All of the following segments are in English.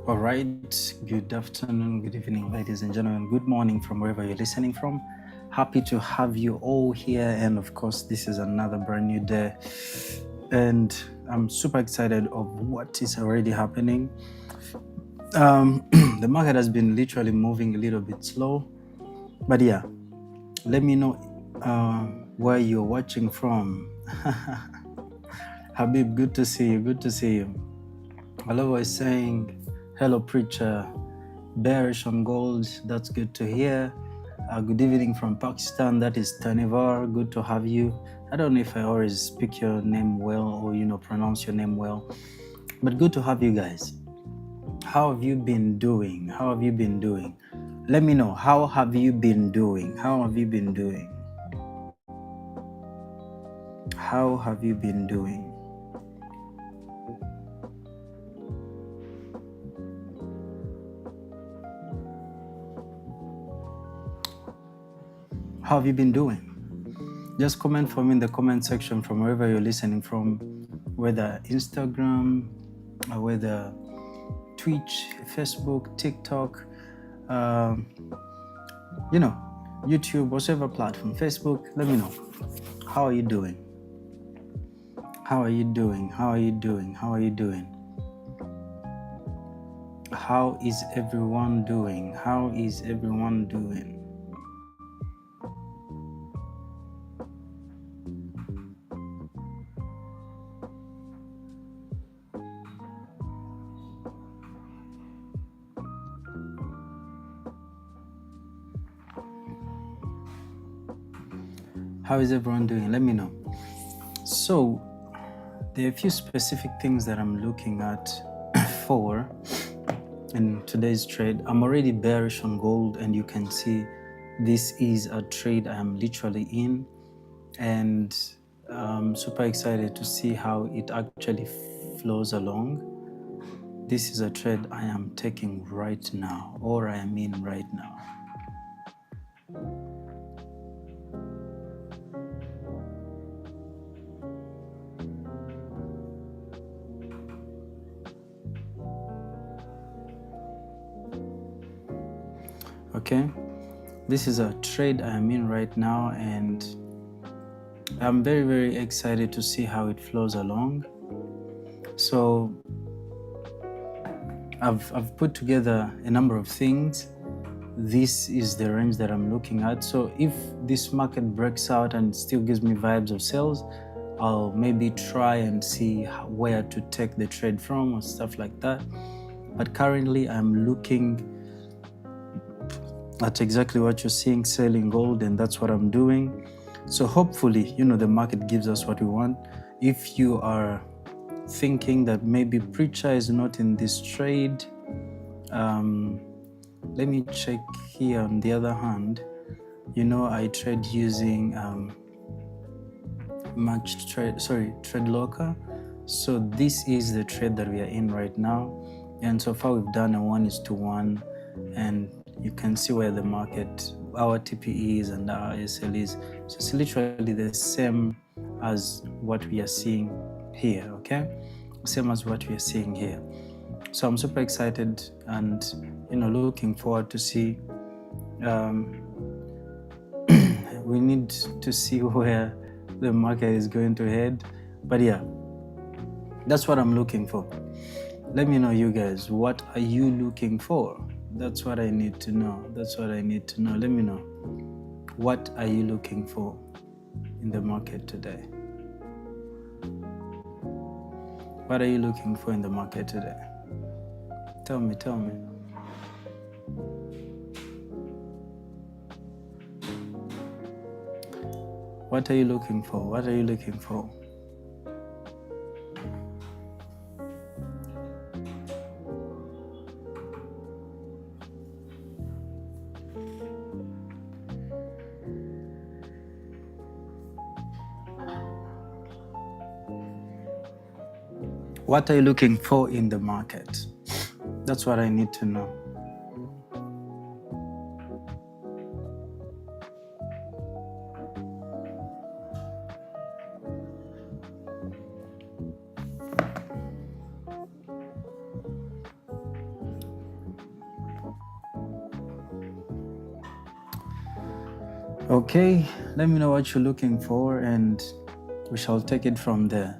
All right, good afternoon, good evening, ladies and gentlemen. Good morning from wherever you're listening from. Happy to have you all here. And of course, this is another brand new day. And I'm super excited of what is already happening. The market has been literally moving a little bit slow. But yeah, let me know where you're watching from. Habib, good to see you. Good to see you. Aloha is saying, hello, preacher. Bearish on gold. That's good to hear. Good evening from Pakistan. That is Tanivar. Good to have you. I don't know if I always speak your name well or, pronounce your name well, but good to have you guys. How have you been doing? How have you been doing? Let me know. How have you been doing? How have you been doing? How have you been doing? How have you been doing? Just comment for me in the comment section from wherever you're listening from, whether Instagram, or whether Twitch, Facebook, TikTok, YouTube, whatever platform, Facebook. Let me know. How are you doing? How are you doing? How are you doing? How are you doing? How is everyone doing? How is everyone doing? How is everyone doing? Let me know. So, there are a few specific things that I'm looking at for in today's trade. I'm already bearish on gold, and you can see this is a trade I am literally in, and I'm super excited to see how it actually flows along. This is a trade I am taking right now, or I am in right now. Okay, this is a trade I am in right now, and I'm very, very excited to see how it flows along. So I've put together a number of things. This is the range that I'm looking at. So if this market breaks out and still gives me vibes of sales, I'll maybe try and see where to take the trade from or stuff like that. But currently I'm looking at exactly what you're seeing, selling gold, and that's what I'm doing. So hopefully, the market gives us what we want. If you are thinking that maybe preacher is not in this trade, let me check here. On the other hand, I trade using trade locker. So this is the trade that we are in right now, and so far we've done a 1:1, and you can see where the market, our TPE is and our SL is. So it's literally the same as what we are seeing here, okay? Same as what we are seeing here. So I'm super excited and, looking forward to see. We need to see where the market is going to head. But yeah, that's what I'm looking for. Let me know, you guys, what are you looking for? That's what I need to know. That's what I need to know. Let me know. What are you looking for in the market today? What are you looking for in the market today? Tell me. What are you looking for? What are you looking for? What are you looking for in the market? That's what I need to know. Okay, let me know what you're looking for and we shall take it from there.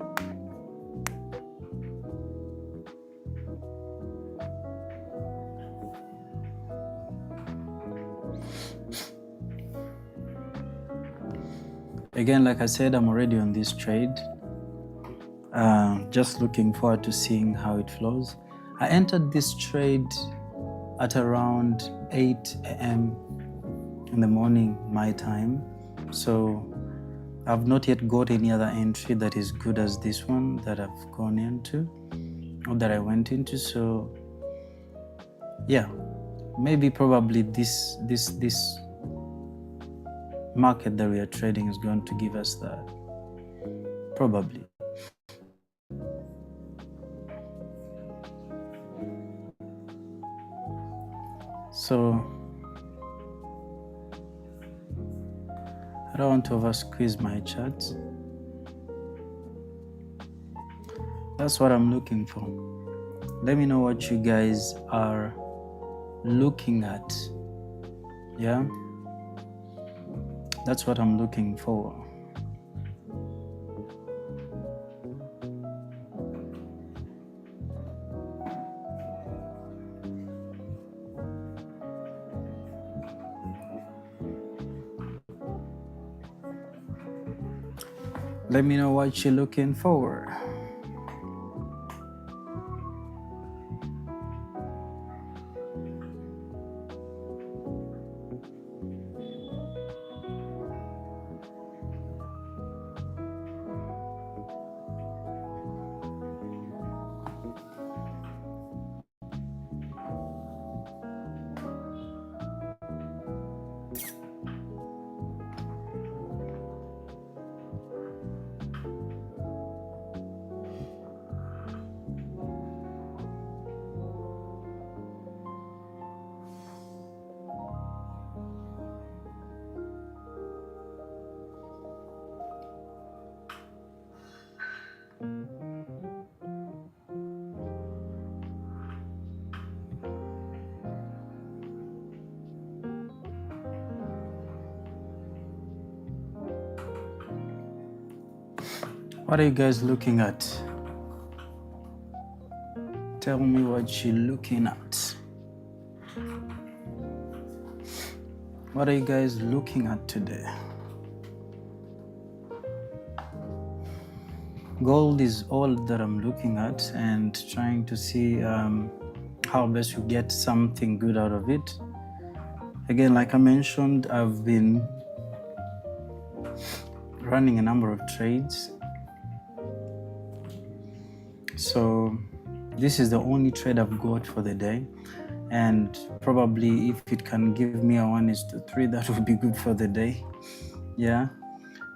Again, like I said, I'm already on this trade. Just looking forward to seeing how it flows. I entered this trade at around 8 a.m. in the morning, my time. So I've not yet got any other entry that is good as this one that I've gone into or that I went into. So yeah, maybe probably this market that we are trading is going to give us that. Probably. So I don't want to over squeeze my charts. That's what I'm looking for. Let me know what you guys are looking at. Yeah, that's what I'm looking for. Let me know what you're looking for. What are you guys looking at? Tell me what you're looking at. What are you guys looking at today? Gold is all that I'm looking at and trying to see how best we get something good out of it. Again, like I mentioned, I've been running a number of trades. So this is the only trade I've got for the day. And probably if it can give me a 1:3, that would be good for the day. Yeah.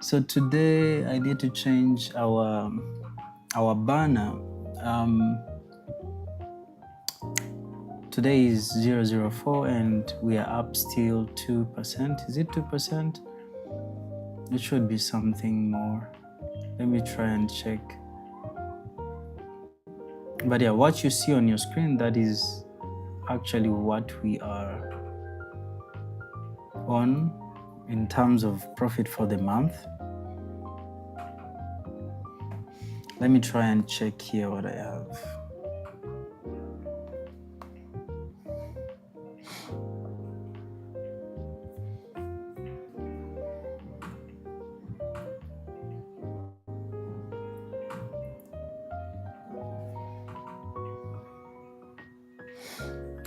So today I need to change our banner. Today is 004 and we are up still 2%. Is it 2%? It should be something more. Let me try and check. But yeah, what you see on your screen, that is actually what we are on in terms of profit for the month. Let me try and check here what I have.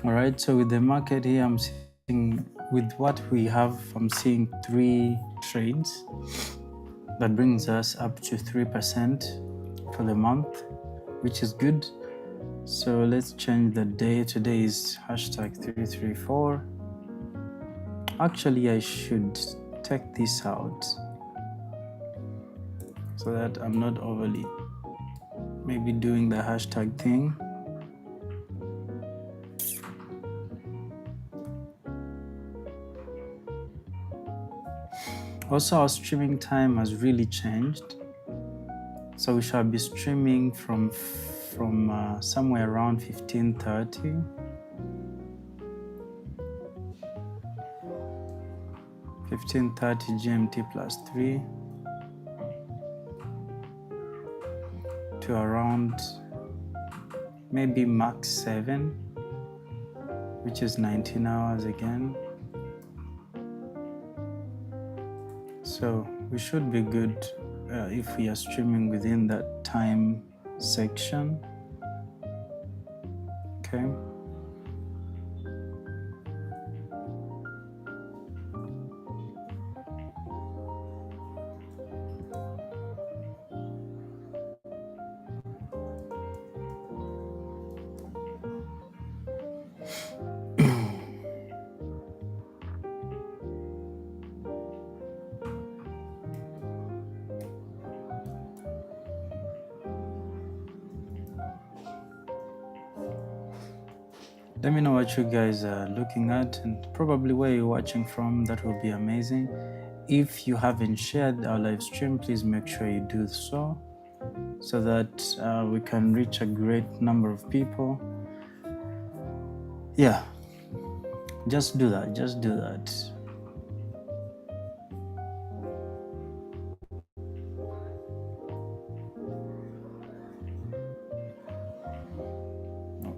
All right, so with the market here, I'm seeing with what we have, I'm seeing 3 trades. That brings us up to 3% for the month, which is good. So let's change the day. Today is #334. Actually, I should take this out so that I'm not overly maybe doing the hashtag thing. Also, our streaming time has really changed. So we shall be streaming from somewhere around 15:30. 15:30 GMT plus 3 to around maybe max 7, which is 19 hours again. So we should be good if we are streaming within that time section. Okay. Let me know what you guys are looking at and probably where you're watching from. That will be amazing. If you haven't shared our live stream, please make sure you do so that we can reach a great number of people. Yeah, just do that. Just do that.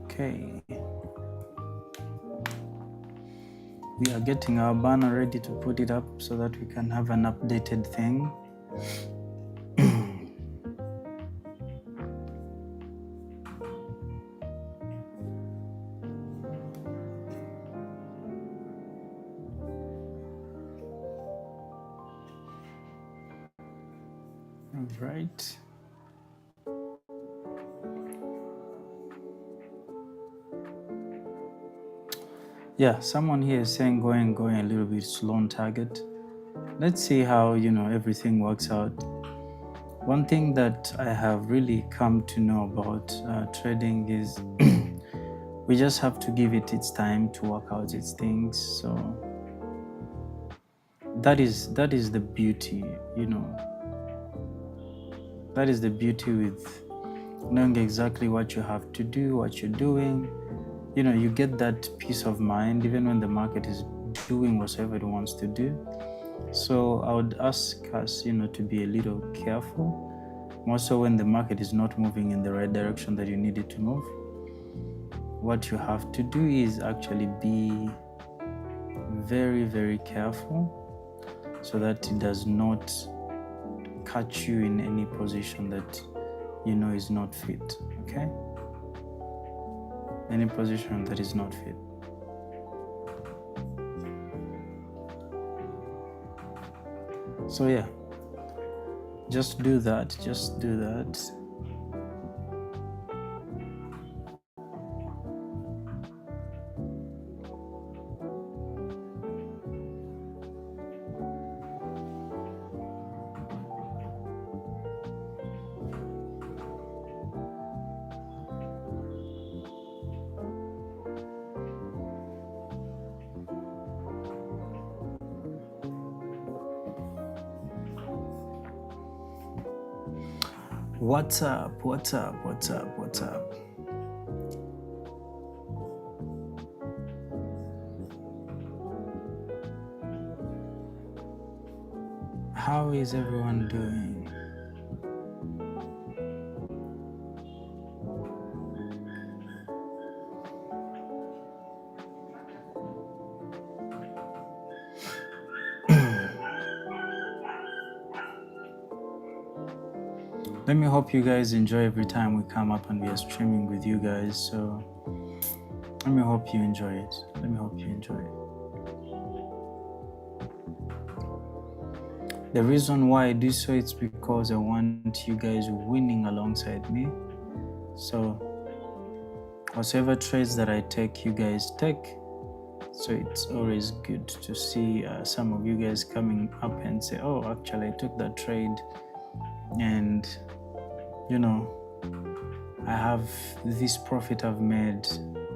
Okay. We are getting our banner ready to put it up so that we can have an updated thing. All right. Yeah, someone here is saying going a little bit slow on target. Let's see how everything works out. One thing that I have really come to know about trading is we just have to give it its time to work out its things. So that is the beauty, That is the beauty with knowing exactly what you have to do, what you're doing. You get that peace of mind even when the market is doing whatever it wants to do. So I would ask us, to be a little careful, more so when the market is not moving in the right direction that you need it to move. What you have to do is actually be very, very careful so that it does not catch you in any position that is not fit, okay? Any position that is not fit. So yeah, just do that. What's up? How is everyone doing? Let me hope you guys enjoy every time we come up and we are streaming with you guys. So let me hope you enjoy it. The reason why I do so is because I want you guys winning alongside me. So whatever trades that I take, you guys take. So it's always good to see some of you guys coming up and say, oh, actually I took that trade and I have this profit I've made.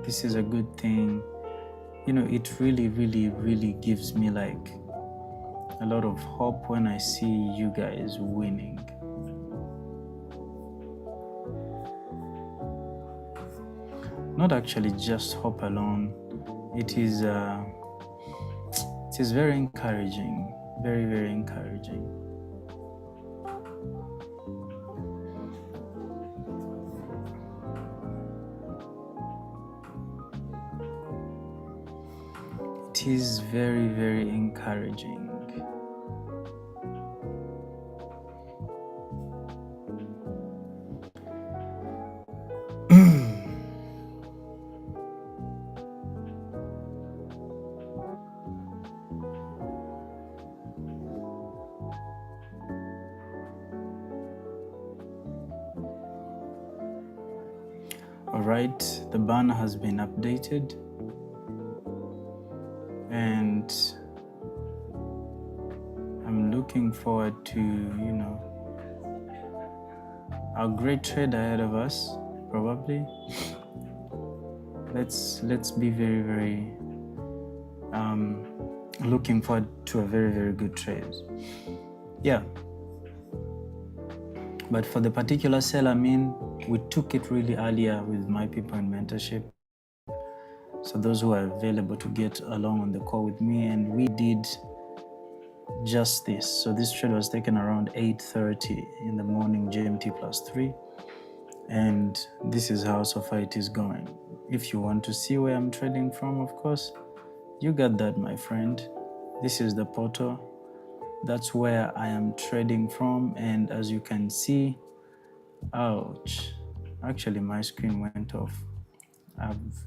This is a good thing. It really, really, really gives me like a lot of hope when I see you guys winning. Not actually just hope alone. It's It is very encouraging, very, very encouraging. It is very, very encouraging. All right, the banner has been updated, and I'm looking forward to, a great trade ahead of us, probably. Let's be very, very looking forward to a very, very good trade. Yeah. But for the particular sell, we took it really earlier with my people in mentorship. So those who are available to get along on the call with me, and we did just this. So this trade was taken around 8:30 in the morning GMT +3. And this is how so far it is going. If you want to see where I'm trading from, of course, you got that, my friend. This is the portal. That's where I am trading from. And as you can see, ouch, actually my screen went off.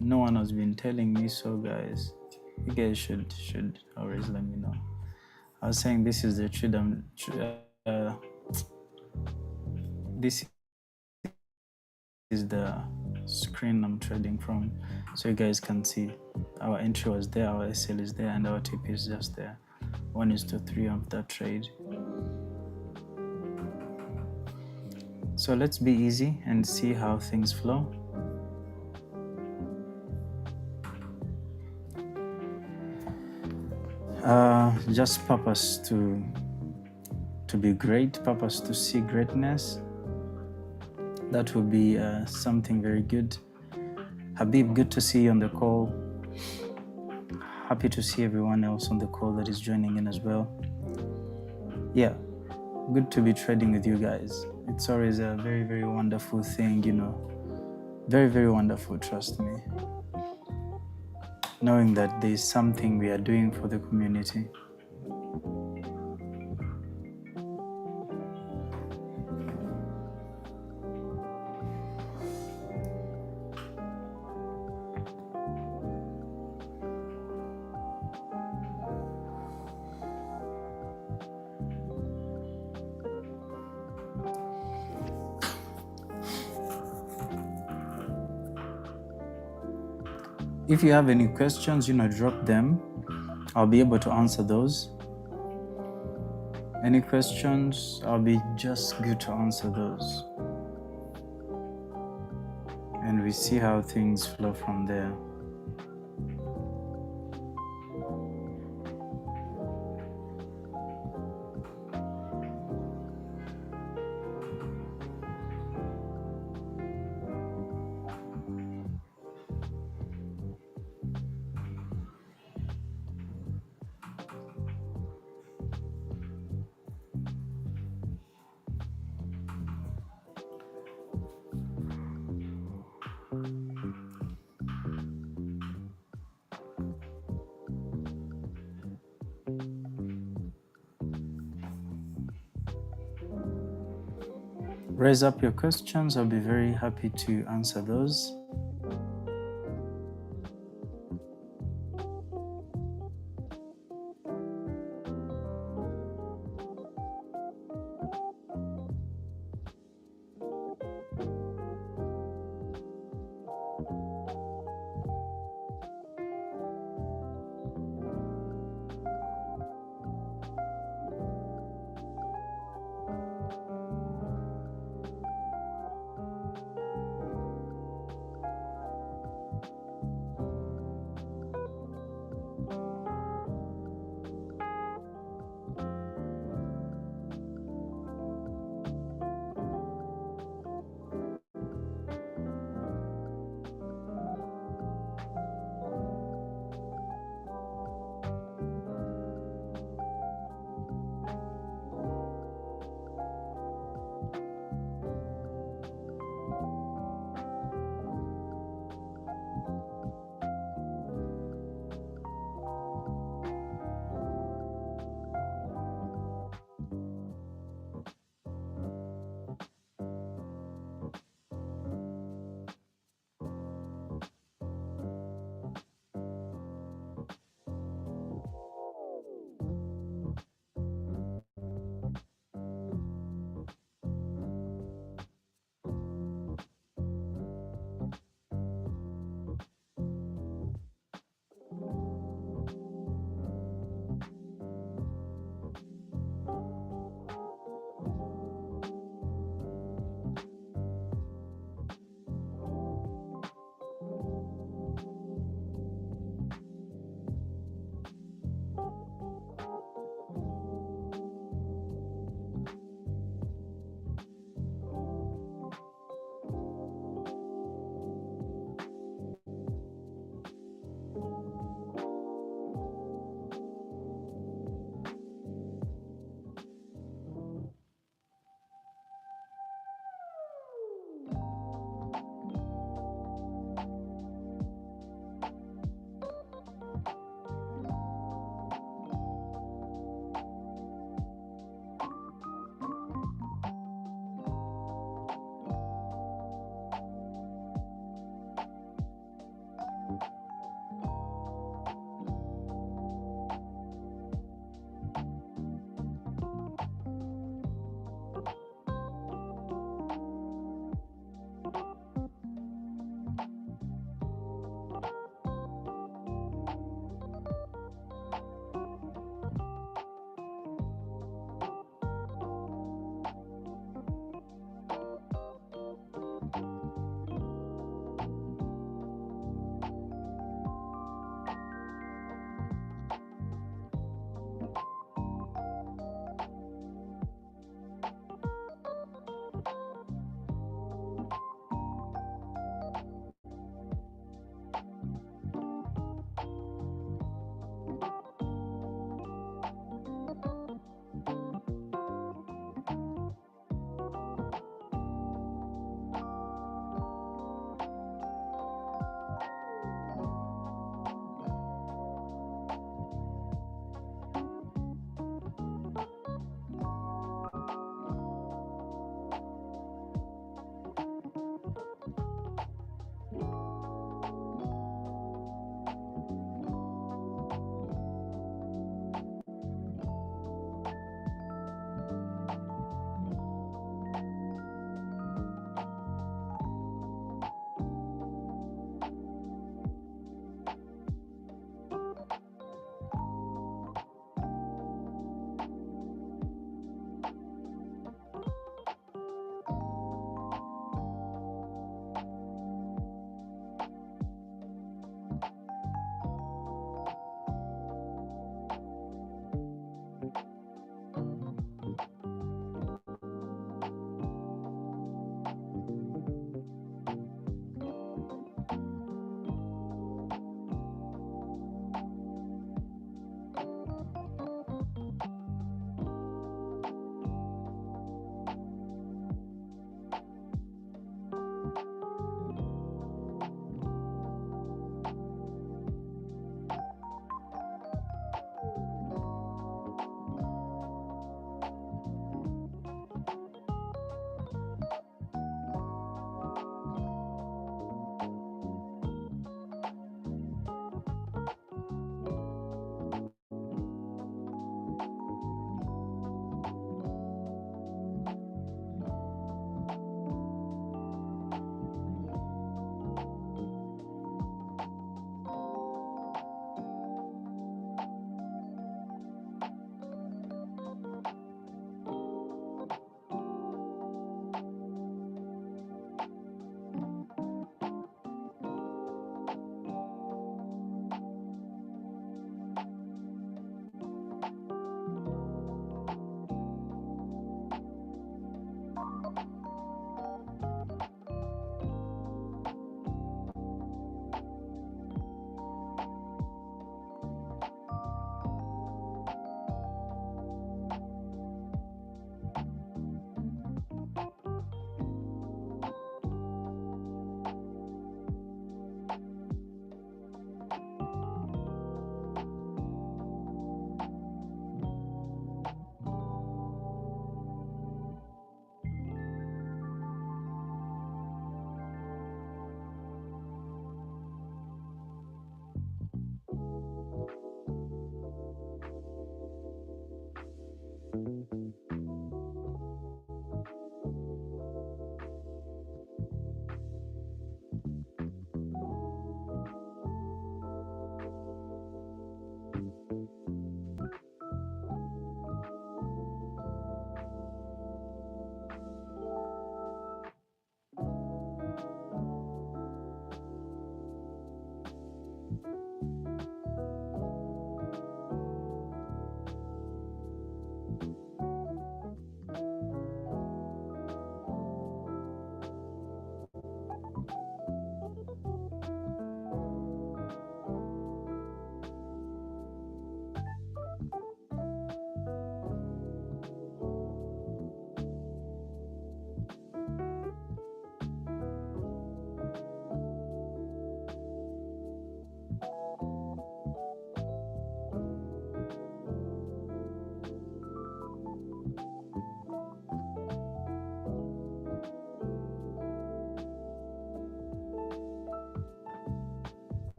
No one has been telling me so, guys. You guys should always let me know. I was saying this is the trade this is the screen I'm trading from, so you guys can see our entry was there, our SL is there, and our TP is just there. 1:3 of that trade. So let's be easy and see how things flow. Just purpose to be great, purpose to see greatness. That will be something very good. Habib, good to see you on the call. Happy to see everyone else on the call that is joining in as well. Yeah, good to be trading with you guys. It's always a very, very wonderful thing, Very, very wonderful, trust me. Knowing that there's something we are doing for the community. If you have any questions, drop them. I'll be able to answer those. Any questions, I'll be just good to answer those. And we see how things flow from there. Raise up your questions. I'll be very happy to answer those.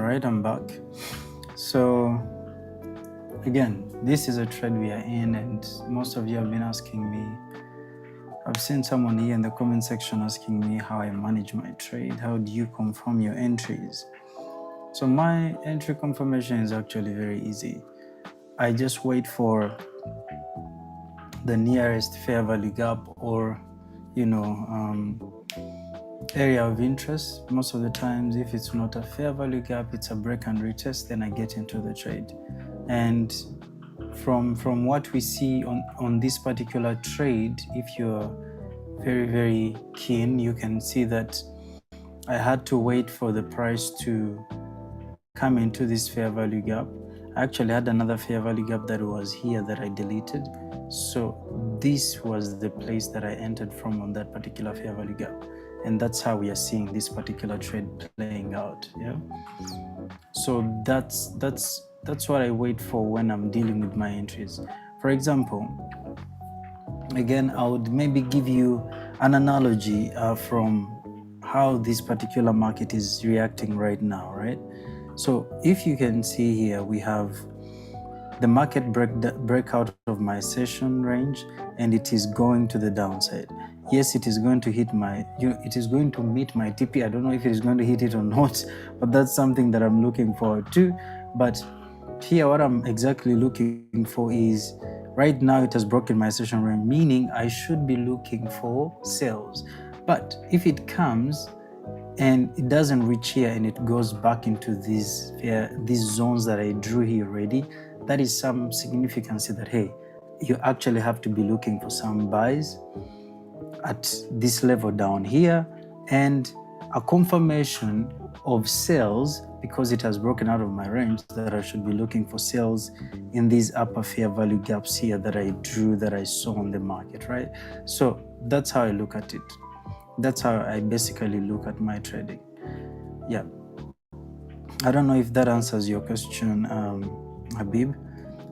All right, I'm back. So again, this is a trade we are in, and most of you have been asking me. I've seen someone here in the comment section asking me how I manage my trade. How do you confirm your entries? So my entry confirmation is actually very easy. I just wait for the nearest fair value gap or area of interest. Most of the times, if it's not a fair value gap, it's a break and retest, then I get into the trade. And from what we see on this particular trade, if you're very, very keen, you can see that I had to wait for the price to come into this fair value gap. I actually had another fair value gap that was here that I deleted. So this was the place that I entered from on that particular fair value gap. And that's how we are seeing this particular trade playing out. Yeah. So that's what I wait for when I'm dealing with my entries. For example, again, I would maybe give you an analogy from how this particular market is reacting right now, right? So if you can see here, we have the market break out of my session range, and it is going to the downside. Yes, it is going to hit it is going to meet my TP. I don't know if it is going to hit it or not, but that's something that I'm looking forward to. But here, what I'm exactly looking for is, right now it has broken my session range, meaning I should be looking for sales. But if it comes and it doesn't reach here and it goes back into these zones that I drew here already, that is some significance that, hey, you actually have to be looking for some buys at this level down here and a confirmation of sales, because it has broken out of my range, that I should be looking for sales in these upper fair value gaps here that I drew, that I saw on the market, right? So that's how I look at it. That's how I basically look at my trading. Yeah. I don't know if that answers your question, Habib.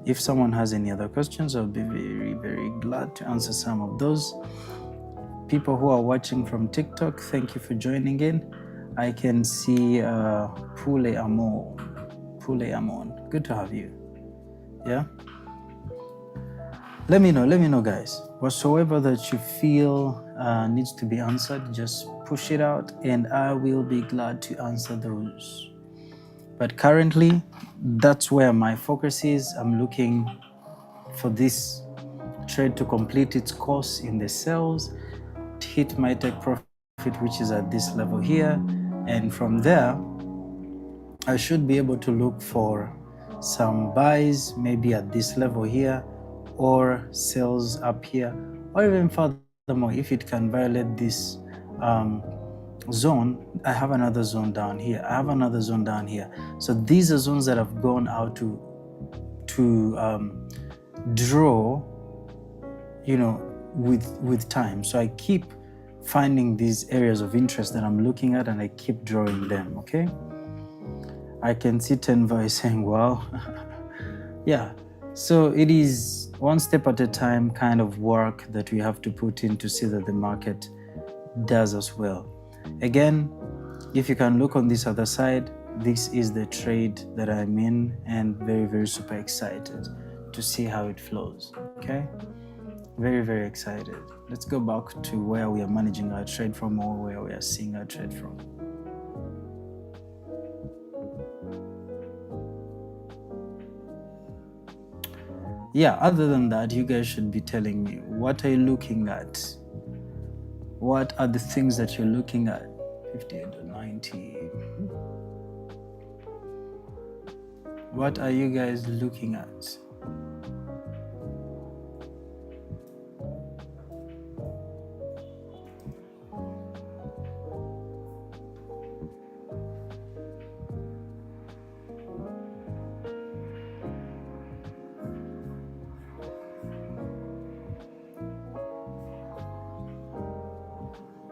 If someone has any other questions, I'll be very, very glad to answer some of those. People who are watching from TikTok, thank you for joining in. I can see Pule Amon. Good to have you. Yeah. Let me know, guys. Whatsoever that you feel needs to be answered, just push it out, and I will be glad to answer those. But currently, that's where my focus is. I'm looking for this trade to complete its course in the sales, to hit my take profit, which is at this level here. And from there, I should be able to look for some buys, maybe at this level here, or sales up here, or even furthermore, if it can violate this zone, I have another zone down here. I have another zone down here. So these are zones that have gone out to draw, with time. So I keep finding these areas of interest that I'm looking at, and I keep drawing them. Okay. I can see Tenva is saying, wow. Yeah. So it is one step at a time kind of work that we have to put in to see that the market does as well. Again, if you can look on this other side, this is the trade that I'm in, and very, very super excited to see how it flows. Okay. Very, very excited. Let's go back to where we are managing our trade from, or where we are seeing our trade from. Yeah, other than that, you guys should be telling me, what are you looking at? What are the things that you're looking at? 58 or 90. What are you guys looking at?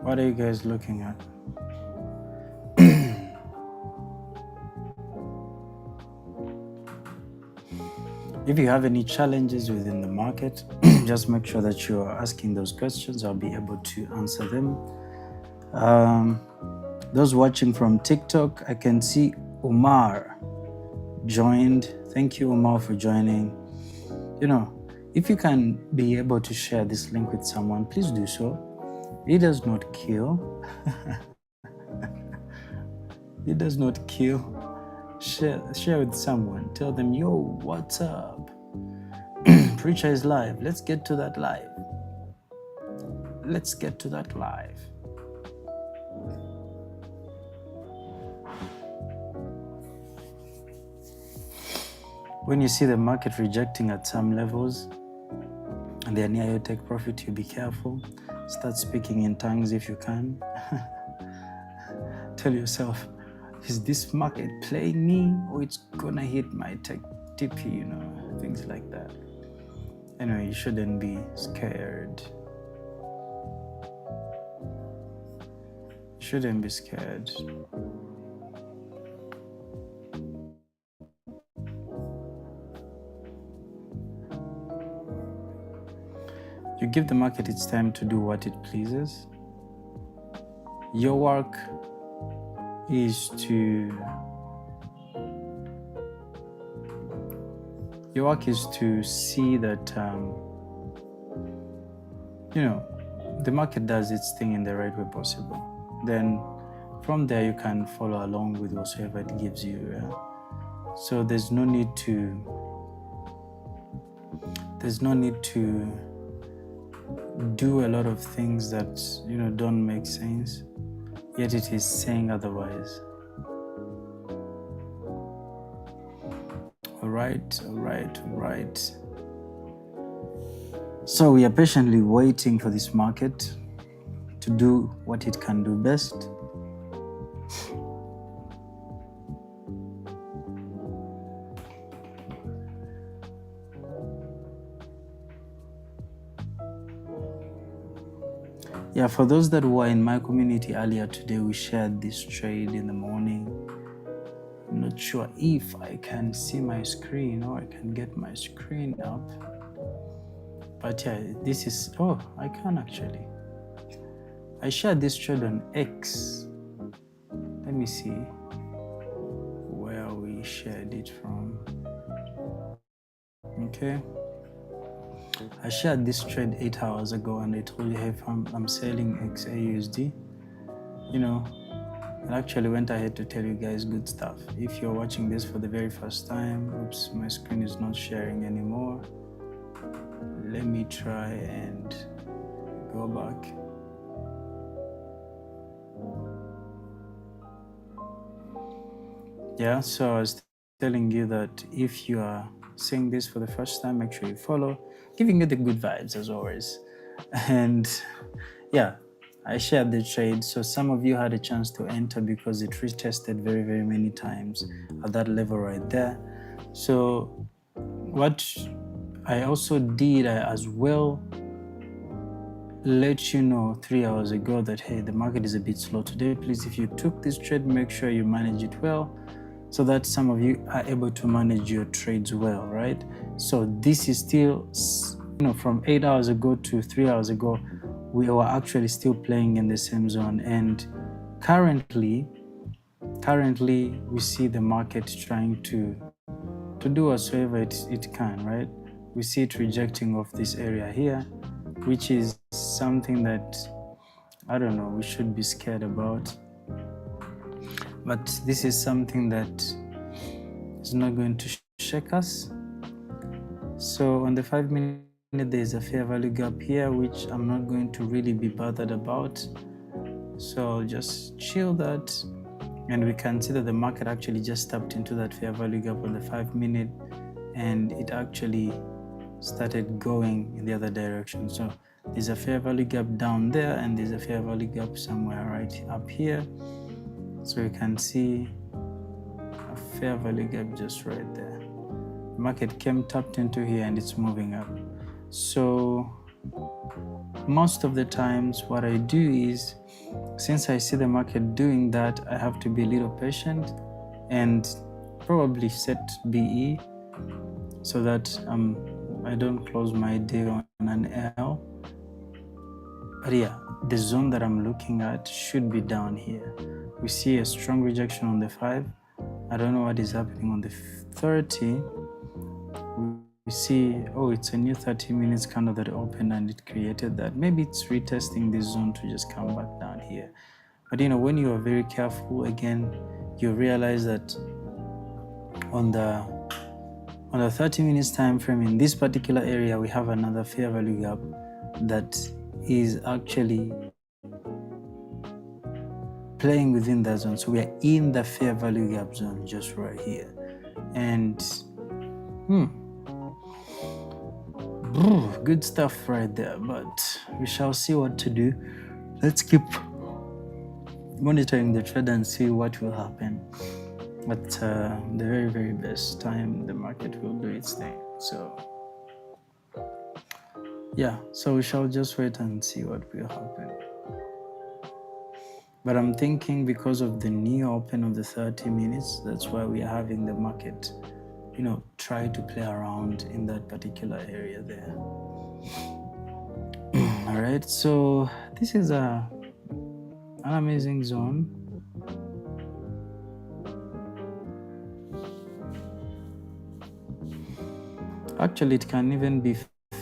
What are you guys looking at? If you have any challenges within the market, just make sure that you are asking those questions. I'll be able to answer them. Those watching from TikTok, I can see Umar joined. Thank you, Umar, for joining. You know, if you can be able to share this link with someone, please do so. It does not kill. It does not kill. Share with someone. Tell them, yo, what's up? Preacher is live. Let's get to that live. Let's get to that live. When you see the market rejecting at some levels and they're near your take profit, you be careful. Start speaking in tongues if you can. Tell yourself, is this market playing me or it's gonna hit my tech TP, you know, things like that. Anyway, you shouldn't be scared. You shouldn't be scared. You give the market its time to do what it pleases. Your work is to see that you know, the market does its thing in the right way possible. Then from there you can follow along with whatsoever it gives you. Yeah? So there's no need to do a lot of things that, you know, don't make sense, yet it is saying otherwise. All right. So we are patiently waiting for this market to do what it can do best. Yeah, for those that were in my community earlier today, we shared this trade in the morning. I'm not sure if I can see my screen or I can get my screen up. But yeah, this is, oh, I can actually. I shared this trade on X. Let me see where we shared it from. Okay. I shared this trade 8 hours ago and I told you, hey, I'm selling XAUUSD. You know, I actually went ahead to tell you guys good stuff. If you're watching this for the very first time, oops, my screen is not sharing anymore. Let me try and go back. Yeah, so I was telling you that if you are seeing this for the first time, make sure you follow, giving you the good vibes as always. And yeah, I shared the trade, so some of you had a chance to enter because it retested very, very many times at that level right there. So what I also did, I as well let you know 3 hours ago that, hey, the market is a bit slow today. Please, if you took this trade, make sure you manage it well so that some of you are able to manage your trades well, right? So this is still, you know, from 8 hours ago to 3 hours ago, we were actually still playing in the same zone. And currently we see the market trying to do whatsoever it can, right? We see it rejecting off this area here, which is something that, I don't know, we should be scared about. But this is something that is not going to shake us. So on the 5 minute, there's a fair value gap here, which I'm not going to really be bothered about. So I'll just chill that, and we can see that the market actually just tapped into that fair value gap on the 5 minute, and it actually started going in the other direction. So there's a fair value gap down there, and there's a fair value gap somewhere right up here. So you can see a fair value gap just right there. The market came tapped into here, and it's moving up. So most of the times what I do is, since I see the market doing that, I have to be a little patient and probably set BE so that I don't close my day on an L. But yeah, the zone that I'm looking at should be down here. We see a strong rejection on the 5. I don't know what is happening on the 30. We see, oh, it's a new 30 minutes candle that opened and it created that. Maybe it's retesting this zone to just come back down here. But when you are very careful, again, you realize that on the 30 minutes time frame in this particular area, we have another fair value gap that is actually playing within that zone. So we are in the fair value gap zone just right here. And good stuff right there, but we shall see what to do. Let's keep monitoring the trend and see what will happen. At the very, very best time, the market will do its thing. So yeah, so we shall just wait and see what will happen. But I'm thinking because of the new open of the 30 minutes, that's why we are having the market, try to play around in that particular area there. All right, so this is an amazing zone. Actually, it can even be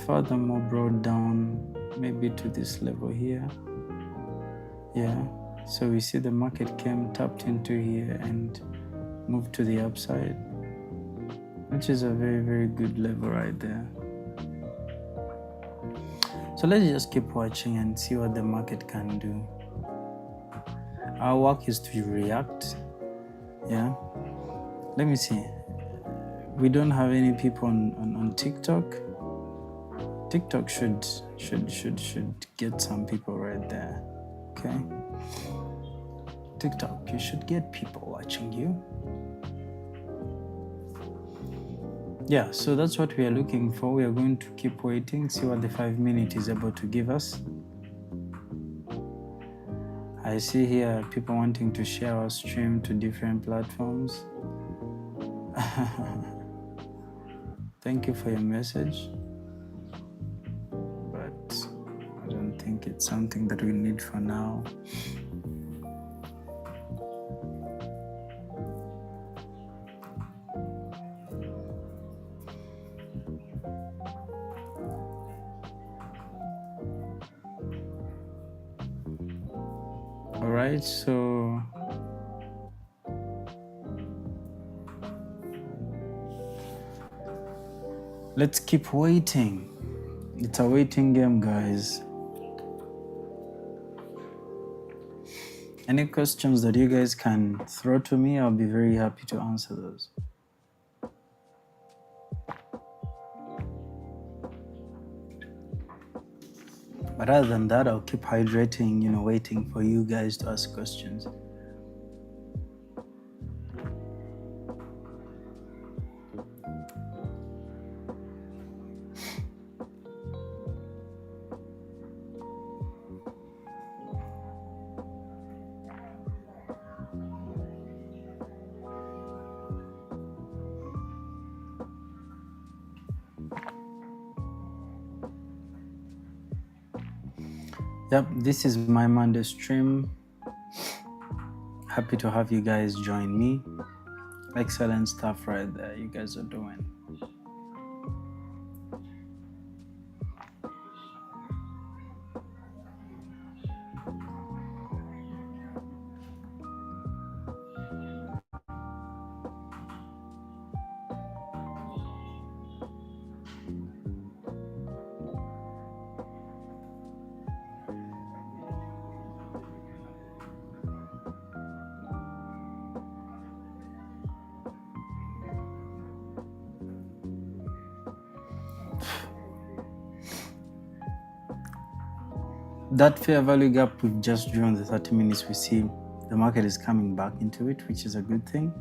furthermore brought down, maybe to this level here. Yeah, so we see the market came tapped into here and moved to the upside, which is a very, very good level right there. So let's just keep watching and see what the market can do. Our work is to react. Yeah, let me see. We don't have any people on TikTok. TikTok should get some people right there. Okay, TikTok, you should get people watching you. Yeah, so that's what we are looking for. We are going to keep waiting, see what the 5 minute is able to give us. I see here people wanting to share our stream to different platforms. Thank you for your message, but I don't think it's something that we need for now. All right, so let's keep waiting. It's a waiting game, guys. Any questions that you guys can throw to me, I'll be very happy to answer those. But other than that, I'll keep hydrating, waiting for you guys to ask questions. Yep, this is my Monday stream. Happy to have you guys join me. Excellent stuff right there you guys are doing. that fair value gap we've just drew on the 30 minutes, we see the market is coming back into it, which is a good thing.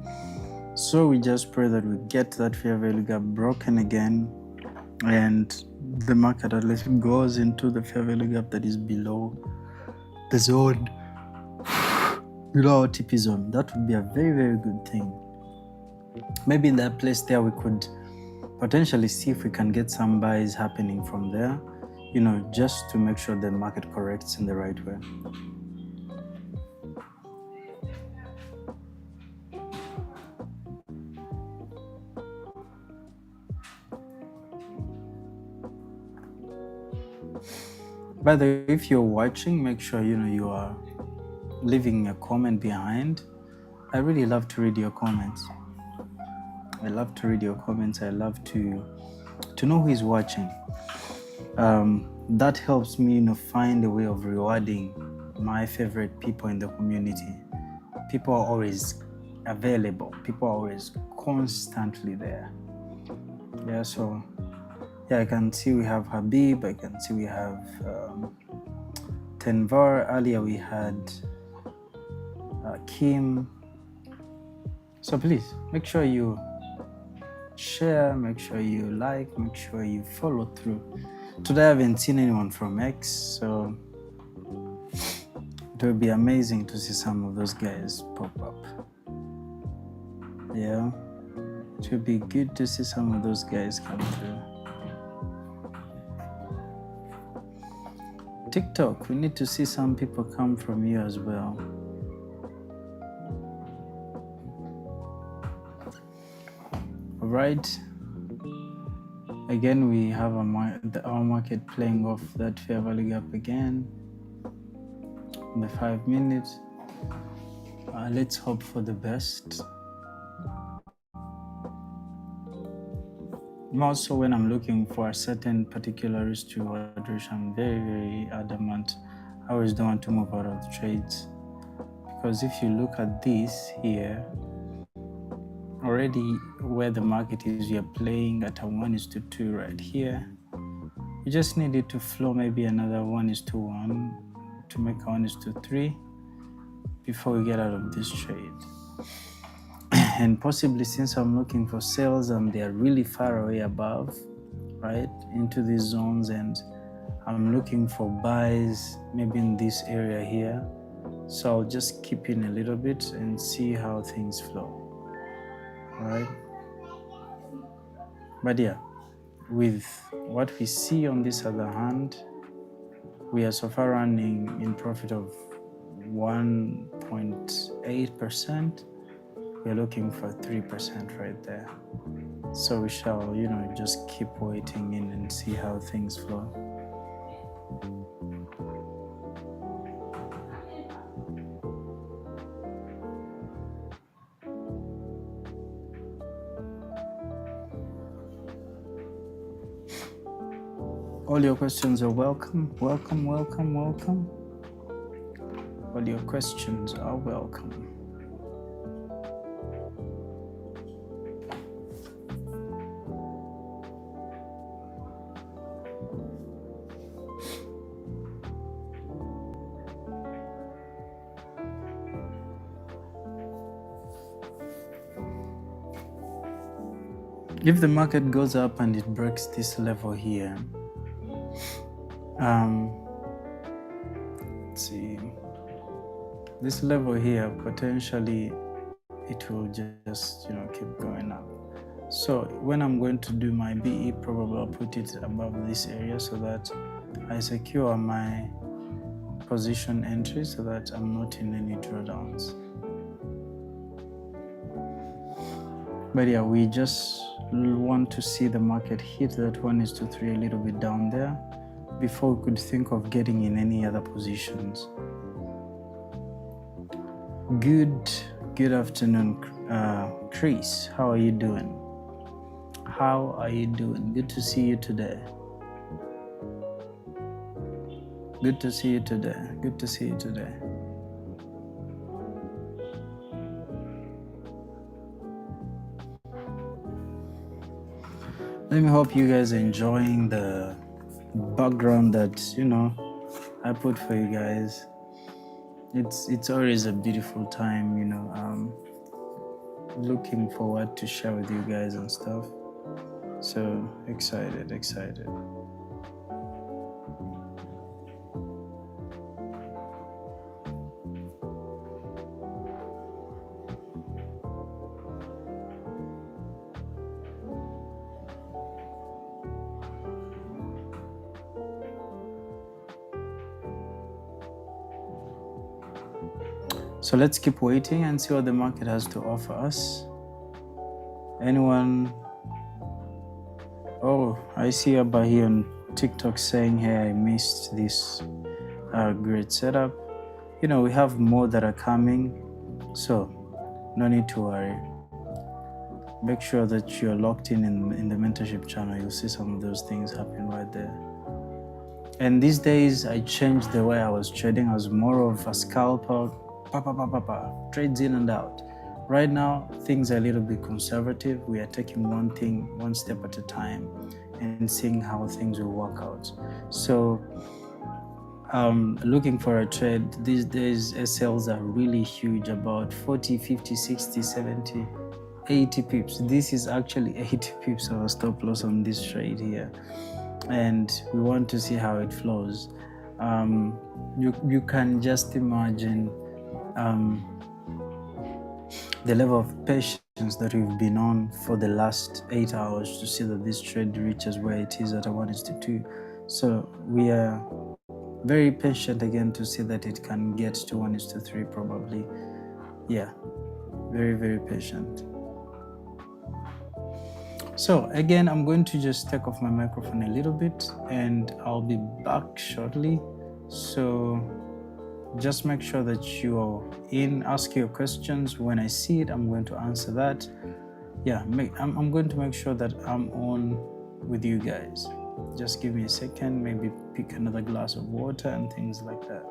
So we just pray that we get that fair value gap broken again, and the market at least goes into the fair value gap that is below the zone, below our TP zone. That would be a very, very good thing. Maybe in that place there, we could potentially see if we can get some buys happening from there, just to make sure the market corrects in the right way. By the way, if you're watching, make sure you are leaving a comment behind. I really love to read your comments. I love to read your comments. I love to know who is watching. That helps me find a way of rewarding my favorite people in the community. People are always available. People are always constantly there. Yeah, so I can see we have Habib. I can see we have Tenvar. Earlier we had Kim. So please make sure you share, make sure you like, make sure you follow through. Today I haven't seen anyone from X, so it will be amazing to see some of those guys pop up. Yeah, it will be good to see some of those guys come through. TikTok, we need to see some people come from you as well. All right. Again, we have our market playing off that fair value gap again in the 5 minutes. Let's hope for the best. Also, when I'm looking for a certain particular risk to reward ratio, I'm very, very adamant. I always don't want to move out of the trades, because if you look at this here, already where the market is, we are playing at a 1:2 right here. You just need it to flow maybe another 1:1 to make a 1:3 before we get out of this trade. And possibly, since I'm looking for sales and they're really far away above, right, into these zones, and I'm looking for buys maybe in this area here, so I'll just keep in a little bit and see how things flow. All right. But yeah, with what we see on this other hand, we are so far running in profit of 1.8%. We're looking for 3% right there. So we shall, just keep waiting in and see how things flow. All your questions are welcome. All your questions are welcome. If the market goes up and it breaks this level here, let's see, this level here, potentially it will just keep going up. So when I'm going to do my BE, probably I'll put it above this area so that I secure my position entry so that I'm not in any drawdowns. But yeah, we just want to see the market hit that 1:3 a little bit down there before we could think of getting in any other positions. Good afternoon, Chris. How are you doing? Good to see you today. Let me hope you guys are enjoying the background that I put for you guys. It's always a beautiful time, looking forward to share with you guys and stuff. So excited. So let's keep waiting and see what the market has to offer us. Anyone? Oh, I see Abba here on TikTok saying, hey, I missed this great setup. We have more that are coming, so no need to worry. Make sure that you're locked in the mentorship channel. You'll see some of those things happen right there. And these days, I changed the way I was trading. I was more of a scalper, trades in and out. Right now, things are a little bit conservative. We are taking one step at a time and seeing how things will work out. So, looking for a trade, these days SLs are really huge, about 40, 50, 60, 70, 80 pips. This is actually 80 pips of a stop loss on this trade here. And we want to see how it flows. You can just imagine the level of patience that we've been on for the last 8 hours to see that this trade reaches where it is at a 1:2. So we are very patient again to see that it can get to 1:3 probably. Yeah, very patient. So again, I'm going to just take off my microphone a little bit and I'll be back shortly. So just make sure that you're in, ask your questions. When I see it, I'm going to answer that. Yeah, I'm going to make sure that I'm on with you guys. Just give me a second, maybe pick another glass of water and things like that.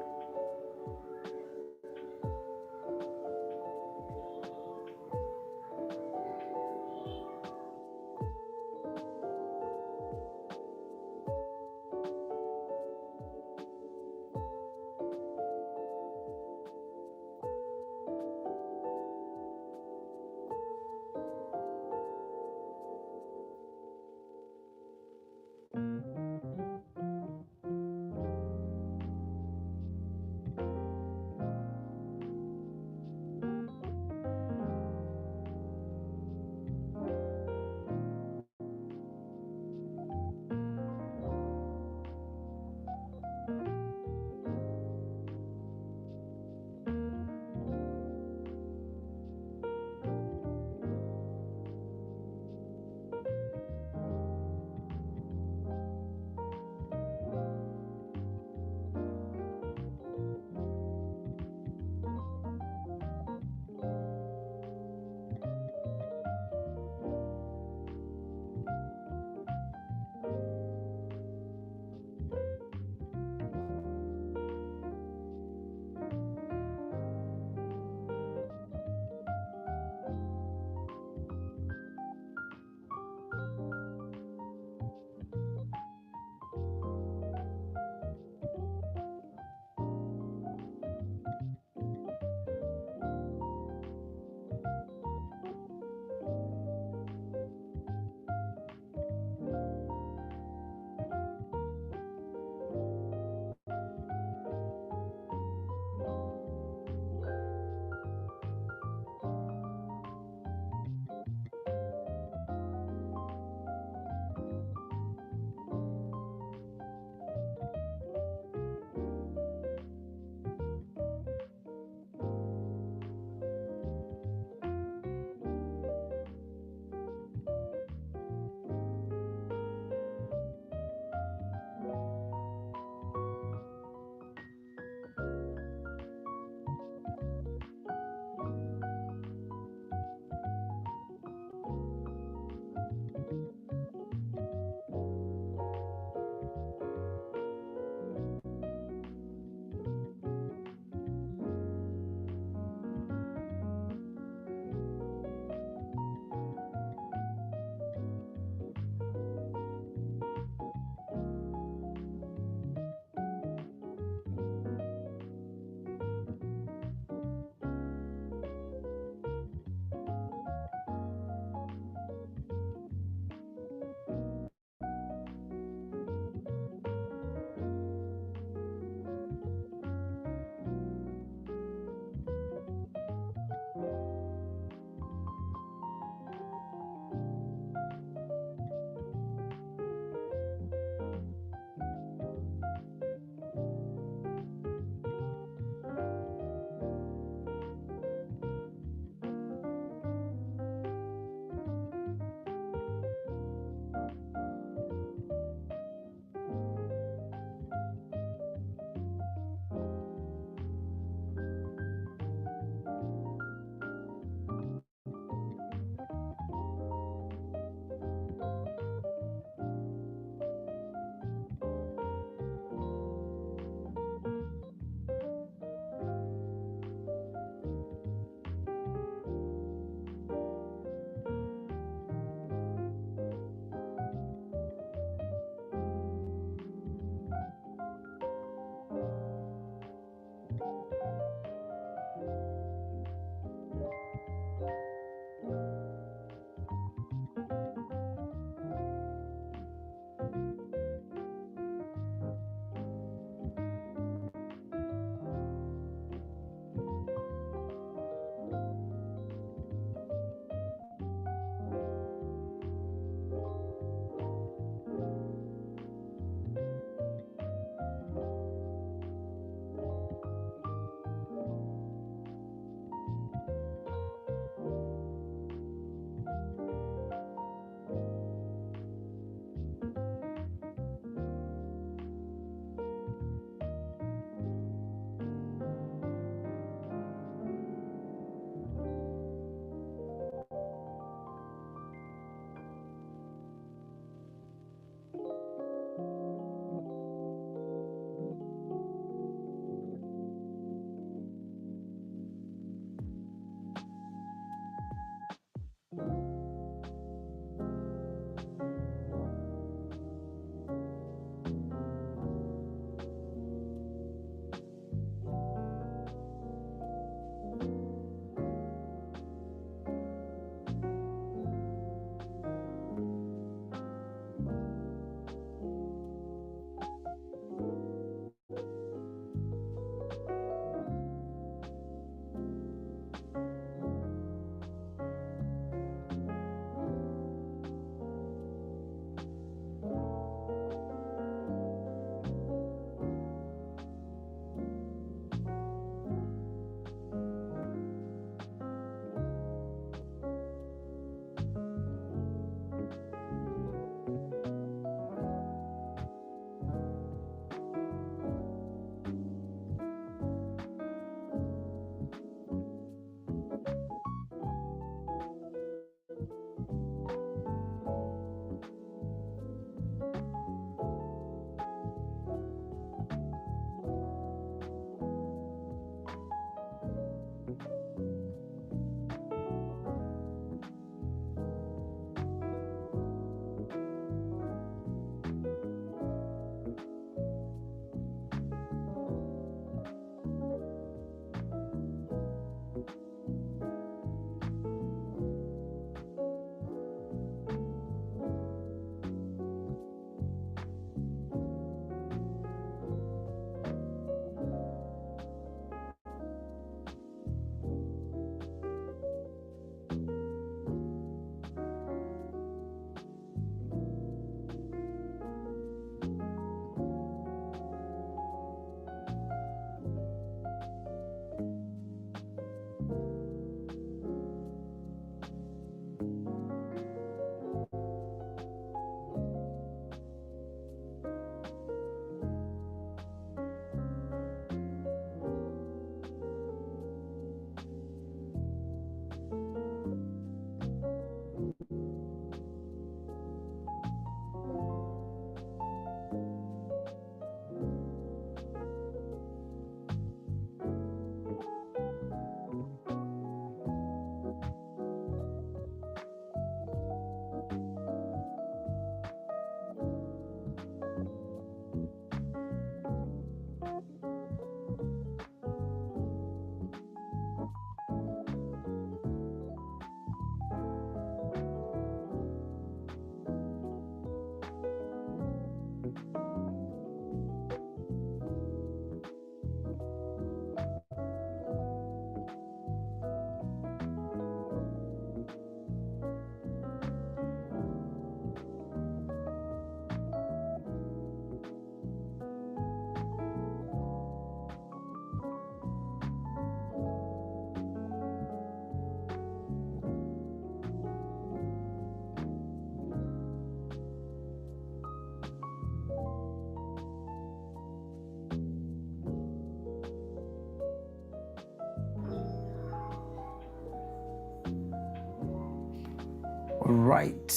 Right,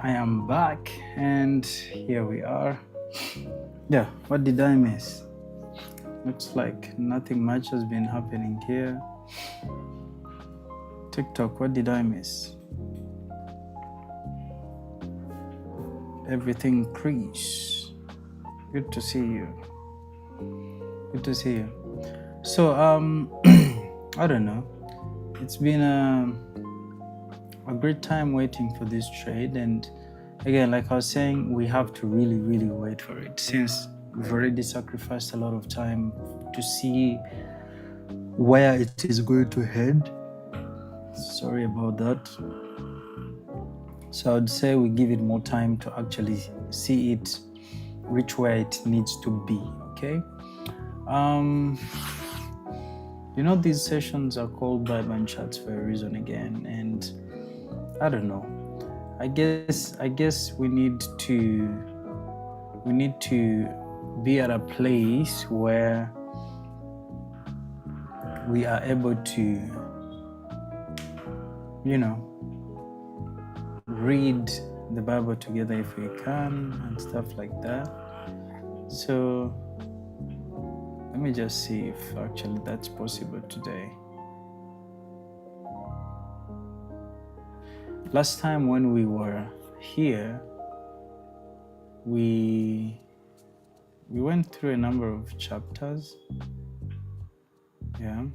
I am back and here we are. Yeah, what did I miss? Looks like nothing much has been happening here. TikTok, what did I miss? Everything crease. Good to see you. Good to see you. So, I don't know. It's been a great time waiting for this trade, and again, like I was saying, we have to really wait for it, since we've already sacrificed a lot of time to see where it is going to head. Sorry about that. So I'd say we give it more time to actually see it reach where it needs to be. Okay. These sessions are called Bible chats for a reason again, and I don't know. I guess we need to be at a place where we are able to, read the Bible together if we can and stuff like that. So let me just see if actually that's possible today. Last time when we were here, we went through a number of chapters. Yeah.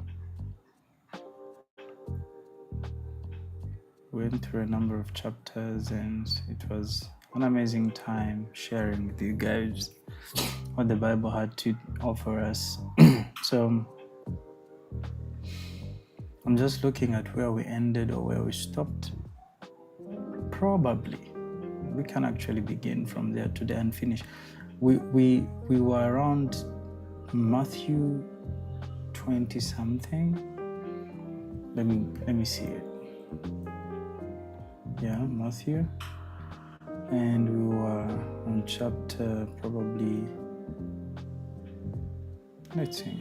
We went through a number of chapters, and it was an amazing time sharing with you guys what the Bible had to offer us. So I'm just looking at where we ended or where we stopped. Probably we can actually begin from there today and finish. We were around Matthew 20 something. Let me see it. Yeah, Matthew, and we were on chapter probably, let's see,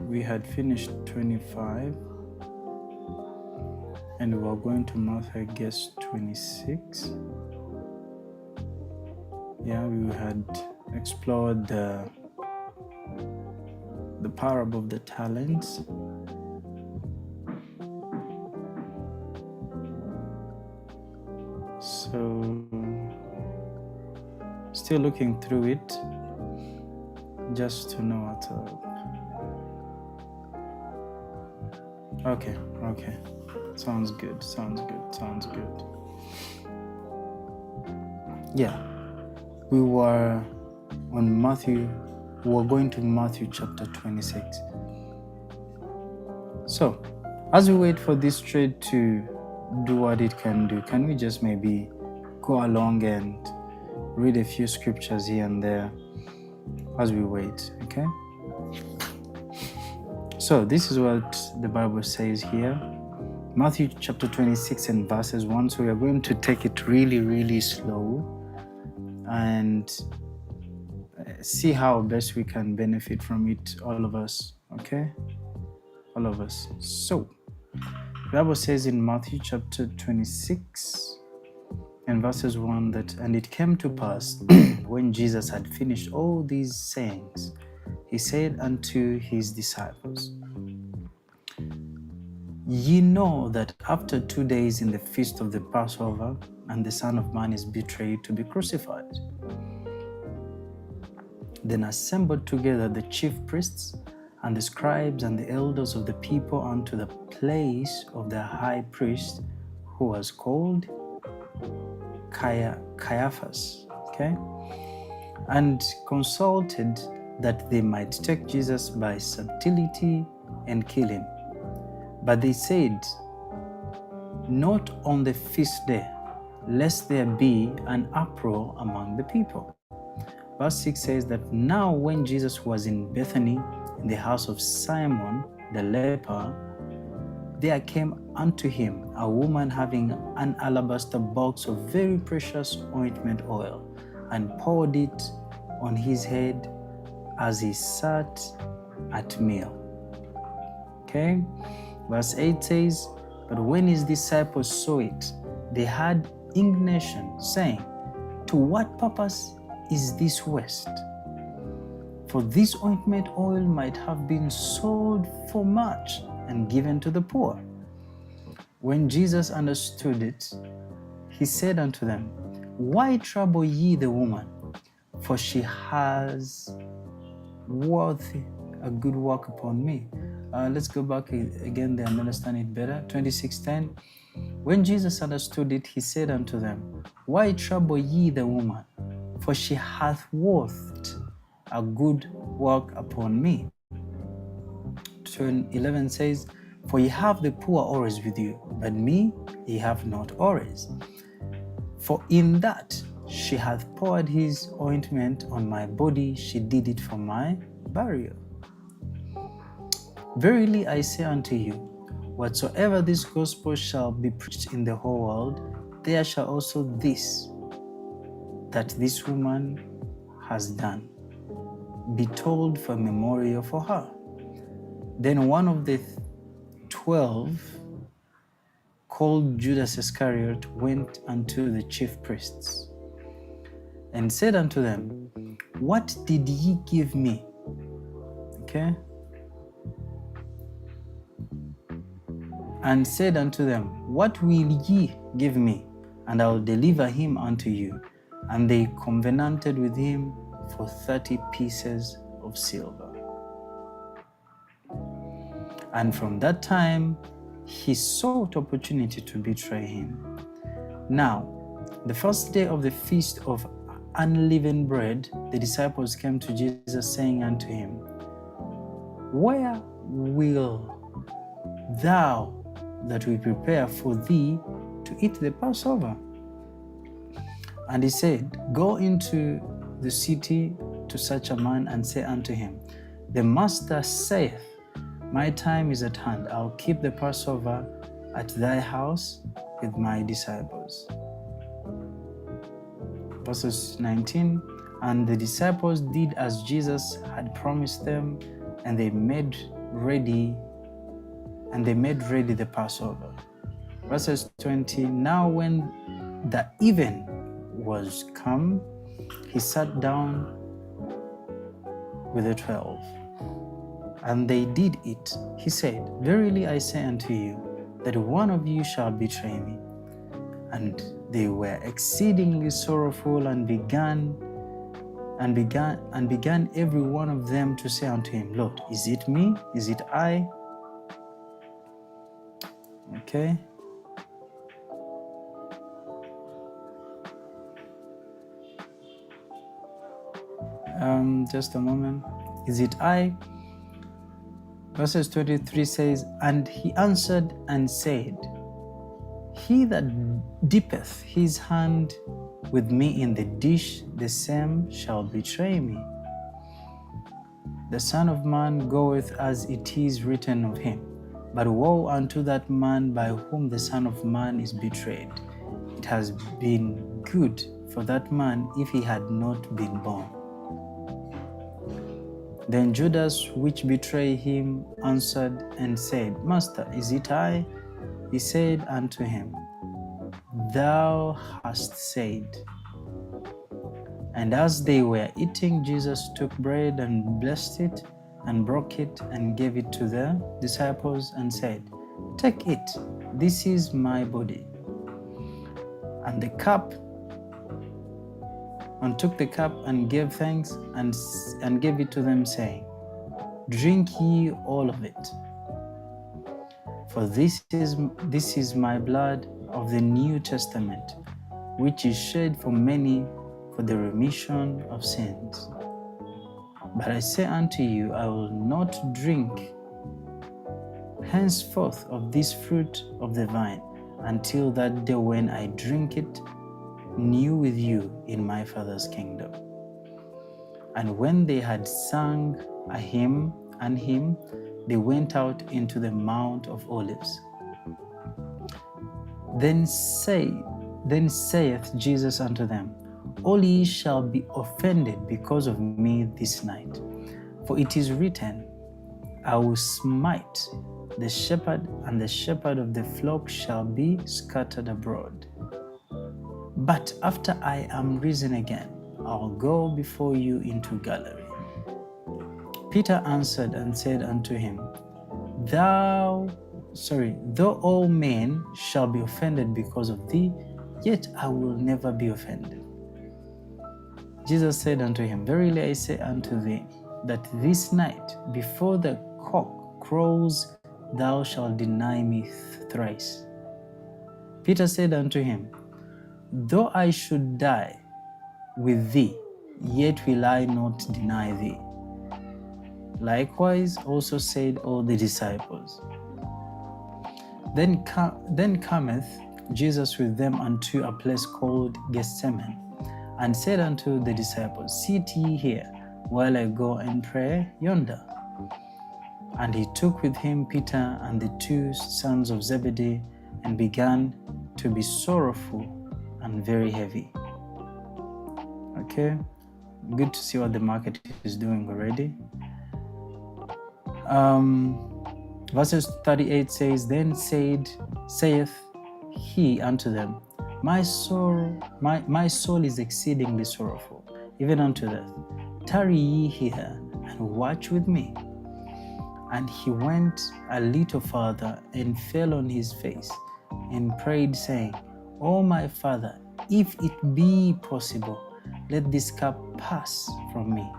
we had finished 25 and we were going to Matthew, I guess 26. Yeah, we had explored the parable of the talents. So still looking through it just to know what's up. Okay. Sounds good. Yeah, we were on Matthew. We're going to Matthew chapter 26. So, as we wait for this trade to do what it can do, can we just maybe go along and read a few scriptures here and there as we wait, okay? So, this is what the Bible says here. Matthew chapter 26 and verses 1. So, we are going to take it really slow and see how best we can benefit from it, all of us, okay? All of us. So, the Bible says in Matthew chapter 26 and verses 1 that, and it came to pass when Jesus had finished all these sayings, he said unto his disciples, Ye know that after 2 days in the feast of the Passover, and the Son of Man is betrayed to be crucified. Then assembled together the chief priests and the scribes and the elders of the people unto the place of the high priest, who was called Caiaphas, okay? And consulted that they might take Jesus by subtlety and kill him. But they said, Not on the feast day, lest there be an uproar among the people. Verse 6 says that now when Jesus was in Bethany, in the house of Simon the leper, there came unto him a woman having an alabaster box of very precious ointment oil, and poured it on his head as he sat at meal. Okay, verse 8 says, but when his disciples saw it, they had indignation, saying, to what purpose is this waste? For this ointment oil might have been sold for much and given to the poor. When Jesus understood it, he said unto them, why trouble ye the woman? For she has worth a good work upon me. Let's go back again there and understand it better. 26:10. When Jesus understood it, he said unto them, why trouble ye the woman? For she hath worked a good work upon me. 11 says, for ye have the poor always with you, but me ye have not always. For in that she hath poured his ointment on my body, she did it for my burial. Verily I say unto you, whatsoever this gospel shall be preached in the whole world, there shall also this, that this woman has done, be told for memorial for her. Then one of the 12, called Judas Iscariot, went unto the chief priests, and said unto them, what did ye give me? Okay. And said unto them, what will ye give me? And I will deliver him unto you. And they covenanted with him for 30 pieces of silver. And from that time, he sought opportunity to betray him. Now, the first day of the feast of unleavened bread, the disciples came to Jesus, saying unto him, where will thou that we prepare for thee to eat the Passover? And he said, go into the city to such a man and say unto him, the master saith, my time is at hand. I'll keep the Passover at thy house with my disciples. Verses 19, and the disciples did as Jesus had promised them, and they made ready the Passover. Verses 20, now when the even was come, he sat down with the 12. And they did eat. He said, verily I say unto you, that one of you shall betray me. And they were exceedingly sorrowful, and began every one of them to say unto him, Lord, is it me? Is it I? Okay. Just a moment. Is it I? Verses 23 says, and he answered and said, he that dippeth his hand with me in the dish, the same shall betray me. The Son of Man goeth as it is written of him. But woe unto that man by whom the Son of Man is betrayed. It has been good for that man if he had not been born. Then Judas, which betrayed him, answered and said, Master, is it I? He said unto him, Thou hast said. And as they were eating, Jesus took bread and blessed it, and broke it, and gave it to the disciples, and said, Take it, this is my body. And took the cup, and gave thanks, and gave it to them, saying, Drink ye all of it. For this is my blood of the New Testament, which is shed for many for the remission of sins. But I say unto you, I will not drink henceforth of this fruit of the vine, until that day when I drink it new with you in my Father's kingdom. And when they had sung a hymn, they went out into the Mount of Olives. Then saith Jesus unto them, All ye shall be offended because of me this night. For it is written, I will smite the shepherd, and the shepherd of the flock shall be scattered abroad. But after I am risen again, I'll go before you into Galilee. Peter answered and said unto him, Though all men shall be offended because of thee, yet I will never be offended. Jesus said unto him, Verily I say unto thee, that this night, before the cock crows, thou shalt deny me thrice. Peter said unto him, Though I should die with thee, yet will I not deny thee. Likewise also said all the disciples. Then cometh Jesus with them unto a place called Gethsemane, and said unto the disciples, Sit ye here, while I go and pray yonder. And he took with him Peter and the two sons of Zebedee, and began to be sorrowful and very heavy. Okay, good to see what the market is doing already. Verses 38 says, Then saith he unto them, My soul is exceedingly sorrowful, even unto death. Tarry ye here, and watch with me. And he went a little farther, and fell on his face, and prayed, saying, O my Father, if it be possible, let this cup pass from me.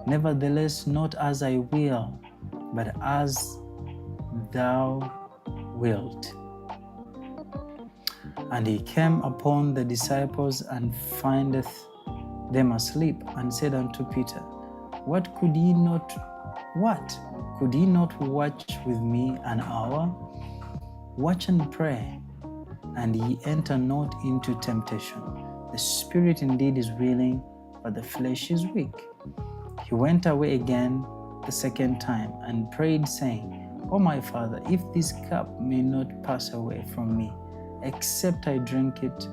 Nevertheless, not as I will, but as thou wilt. And he came upon the disciples, and findeth them asleep, and said unto Peter, What could ye not watch with me an hour? Watch and pray, and ye enter not into temptation. The spirit indeed is willing, but the flesh is weak. He went away again the second time, and prayed, saying, O my Father, if this cup may not pass away from me, except I drink it,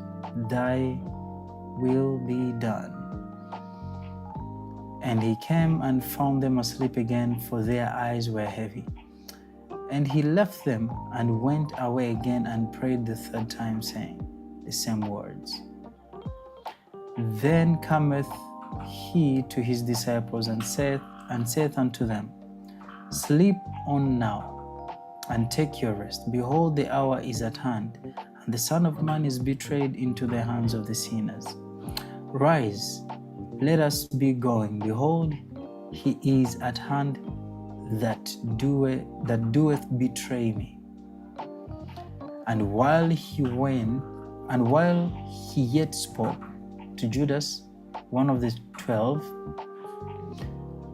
thy will be done. And he came and found them asleep again, for their eyes were heavy. And he left them, and went away again, and prayed the third time, saying the same words. Then cometh he to his disciples, and saith unto them, Sleep on now, and take your rest. Behold, the hour is at hand, and the Son of Man is betrayed into the hands of the sinners. Rise, let us be going. Behold, he is at hand that doeth betray me. And while he yet spoke, to Judas, one of the 12,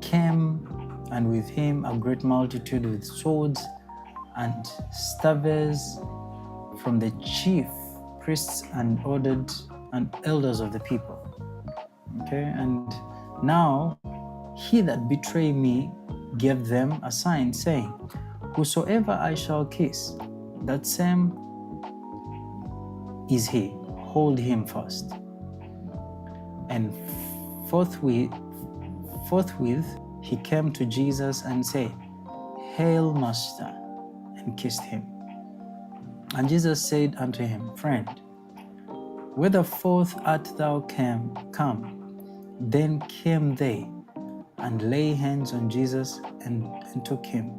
came, and with him a great multitude with swords and staves from the chief priests and elders of the people. Okay, and now he that betrayed me gave them a sign, saying, Whosoever I shall kiss, that same is he. Hold him fast. And forthwith he came to Jesus and said, Hail, Master, and kissed him. And Jesus said unto him, Friend, whitherforth art thou come? Then came they, and lay hands on Jesus, and took him.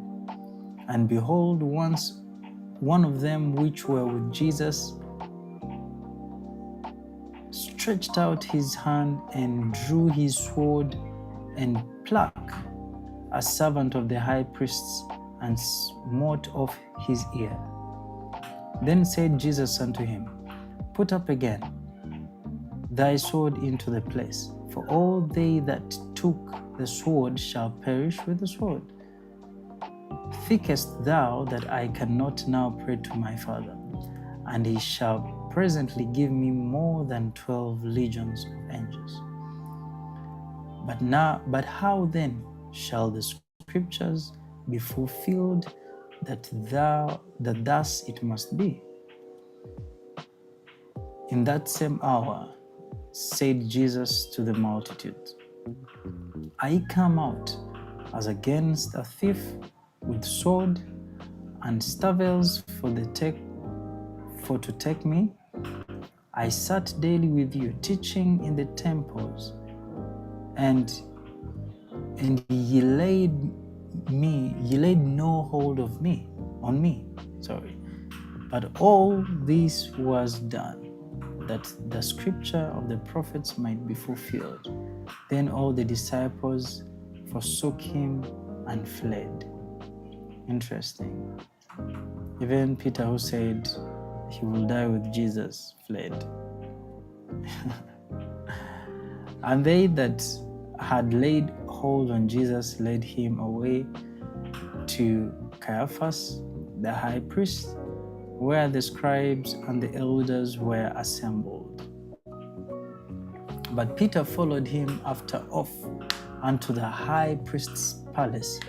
And behold, one of them which were with Jesus stretched out his hand, and drew his sword, and plucked a servant of the high priest's, and smote off his ear. Then said Jesus unto him, Put up again thy sword into the place, for all they that took the sword shall perish with the sword. Thinkest thou that I cannot now pray to my Father, and he shall presently give me more than 12 legions of angels? But how then shall the scriptures be fulfilled, that thus it must be? In that same hour said Jesus to the multitude, I come out as against a thief with sword and stavels for to take me. I sat daily with you, teaching in the temples, and ye laid no hold on me. But all this was done, that the scripture of the prophets might be fulfilled. Then all the disciples forsook him and fled. Interesting. Even Peter, who said he will die with Jesus, fled. And they that had laid hold on Jesus led him away to Caiaphas, the high priest, where the scribes and the elders were assembled. But Peter followed him after off unto the high priest's palace,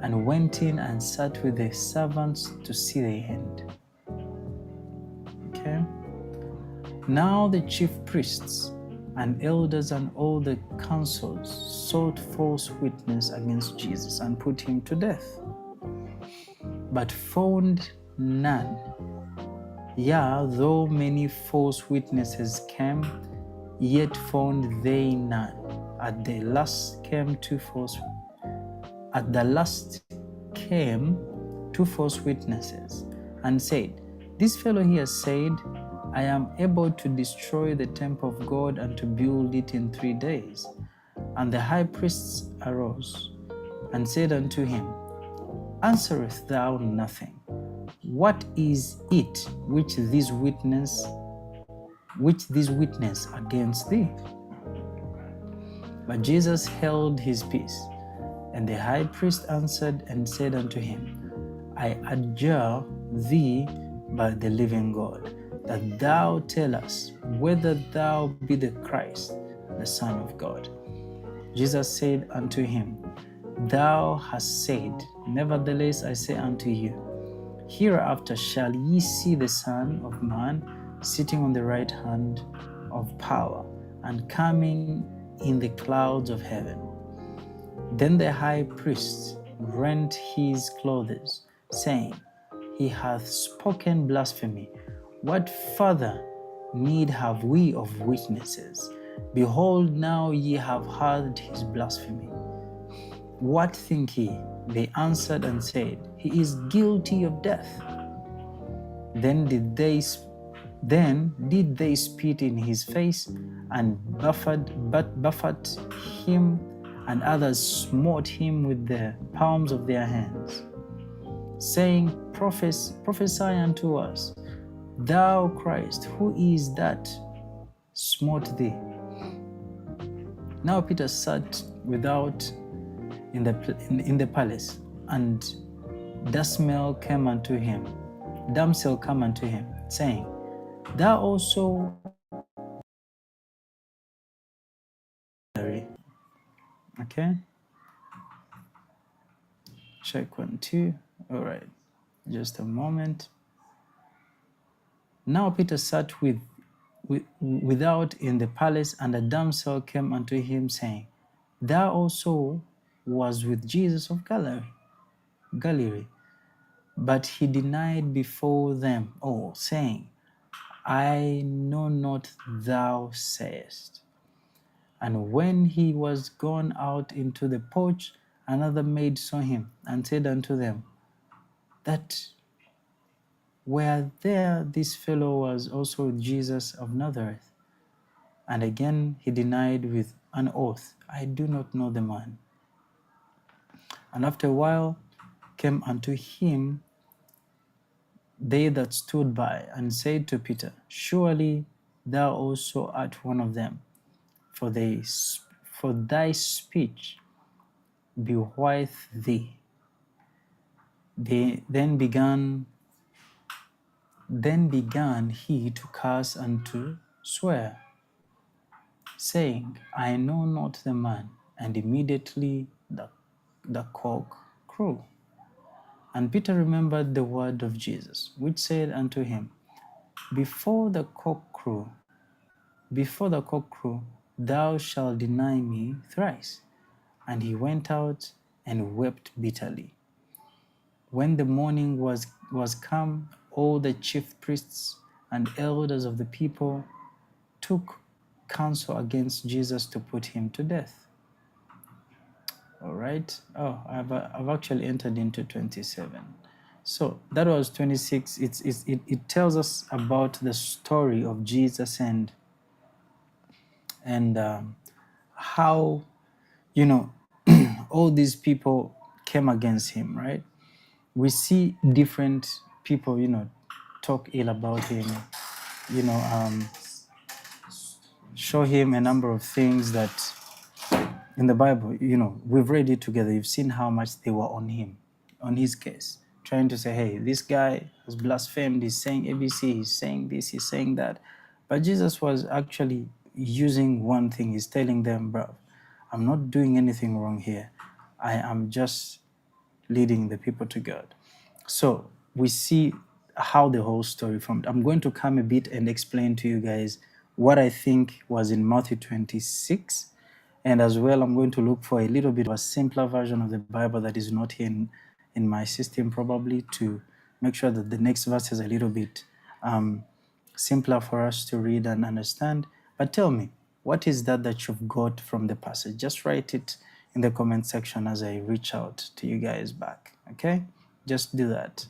and went in and sat with the servants to see the end. Okay. Now the chief priests and elders and all the councils sought false witness against Jesus and put him to death, but found none. Yea, though many false witnesses came, yet found they none. At the last came two false witnesses, and said, This fellow here said, I am able to destroy the temple of God and to build it in 3 days. And the high priests arose and said unto him, Answerest thou nothing? What is it which these witness against thee? But Jesus held his peace. And the high priest answered and said unto him, I adjure thee by the living God, that thou tell us whether thou be the Christ, the Son of God. Jesus said unto him, Thou hast said, nevertheless I say unto you, hereafter shall ye see the Son of Man sitting on the right hand of power, and coming in the clouds of heaven. Then the high priest rent his clothes, saying, He hath spoken blasphemy. What further need have we of witnesses? Behold, now ye have heard his blasphemy. What think ye? They answered and said, He is guilty of death. Then did they spit in his face and buffet him, and others smote him with the palms of their hands, saying, Prophesy unto us, thou Christ, who is that smote thee? Now Peter sat without in the palace, and damsel came unto him, saying, Thou also. Okay. Check 1, 2. All right. Just a moment. Now Peter sat without in the palace, and a damsel came unto him, saying, Thou also was with Jesus of Galilee. But he denied before them all, saying, I know not thou sayest. And when he was gone out into the porch, another maid saw him, and said unto them, that were there this fellow was also with Jesus of Nazareth. And again he denied with an oath, I do not know the man. And after a while came unto him they that stood by, and said to Peter, Surely thou also art one of them, for thy speech bewiteth thee. Then began he to curse and to swear, saying, I know not the man. And immediately the cock crew. And Peter remembered the word of Jesus, which said unto him, Before the cock crew, thou shalt deny me thrice. And he went out and wept bitterly. When the morning was come, all the chief priests and elders of the people took counsel against Jesus to put him to death. All right. Oh, I've actually entered into 27. So that was 26. It tells us about the story of Jesus and how, you know, all these people came against him, right? We see different people, talk ill about him, you know, show him a number of things that in the Bible, we've read it together. You've seen how much they were on him, on his case, trying to say, hey, this guy has blasphemed, he's saying ABC, he's saying this, he's saying that. But Jesus was actually using one thing. He's telling them, bro, I'm not doing anything wrong here. I am just leading the people to God. So we see how the whole story formed. I'm going to come a bit and explain to you guys what I think was in Matthew 26. And as well, I'm going to look for a little bit of a simpler version of the Bible that is not in my system, probably, to make sure that the next verse is a little bit simpler for us to read and understand. But tell me, what is that you've got from the passage? Just write it in the comment section as I reach out to you guys back, okay? Just do that.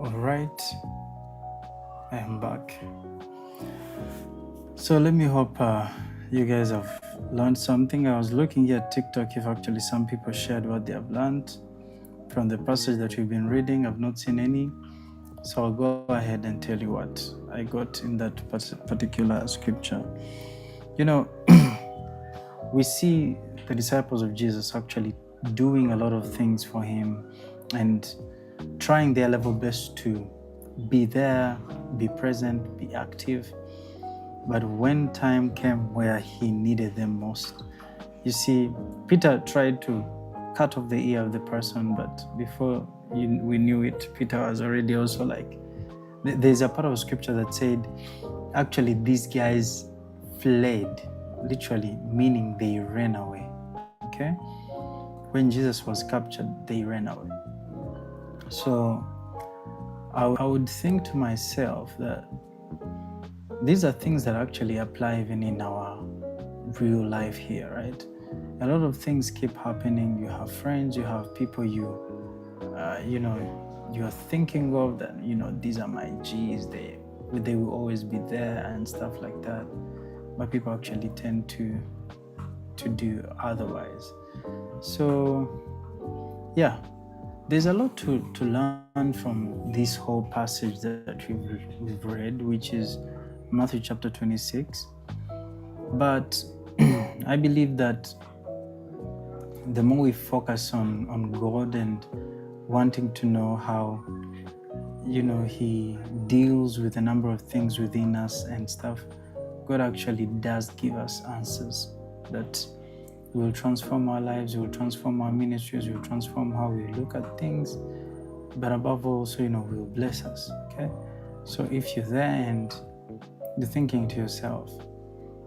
All right, I am back. So let me hope you guys have learned something. I was looking at TikTok if actually some people shared what they have learned from the passage that we've been reading. I've not seen any. So I'll go ahead and tell you what I got in that particular scripture. You know, we see the disciples of Jesus actually doing a lot of things for him and trying their level best to be there, be present, be active. But when time came where he needed them most, you see, Peter tried to cut off the ear of the person, but before we knew it, Peter was already also like, there's a part of scripture that said, actually, these guys fled, literally, meaning they ran away. Okay? When Jesus was captured, they ran away. So I would think to myself that these are things that actually apply even in our real life here, right? A lot of things keep happening. You have friends, you have people you're thinking of that, these are my G's, they will always be there and stuff like that. But people actually tend to do otherwise. So yeah, there's a lot to learn from this whole passage that we've read, which is Matthew chapter 26. But I believe that the more we focus on God and wanting to know how, he deals with a number of things within us and stuff, God actually does give us answers that will transform our lives, will transform our ministries, will transform how we look at things, but above all, also, will bless us, okay? So if you're there and you're thinking to yourself,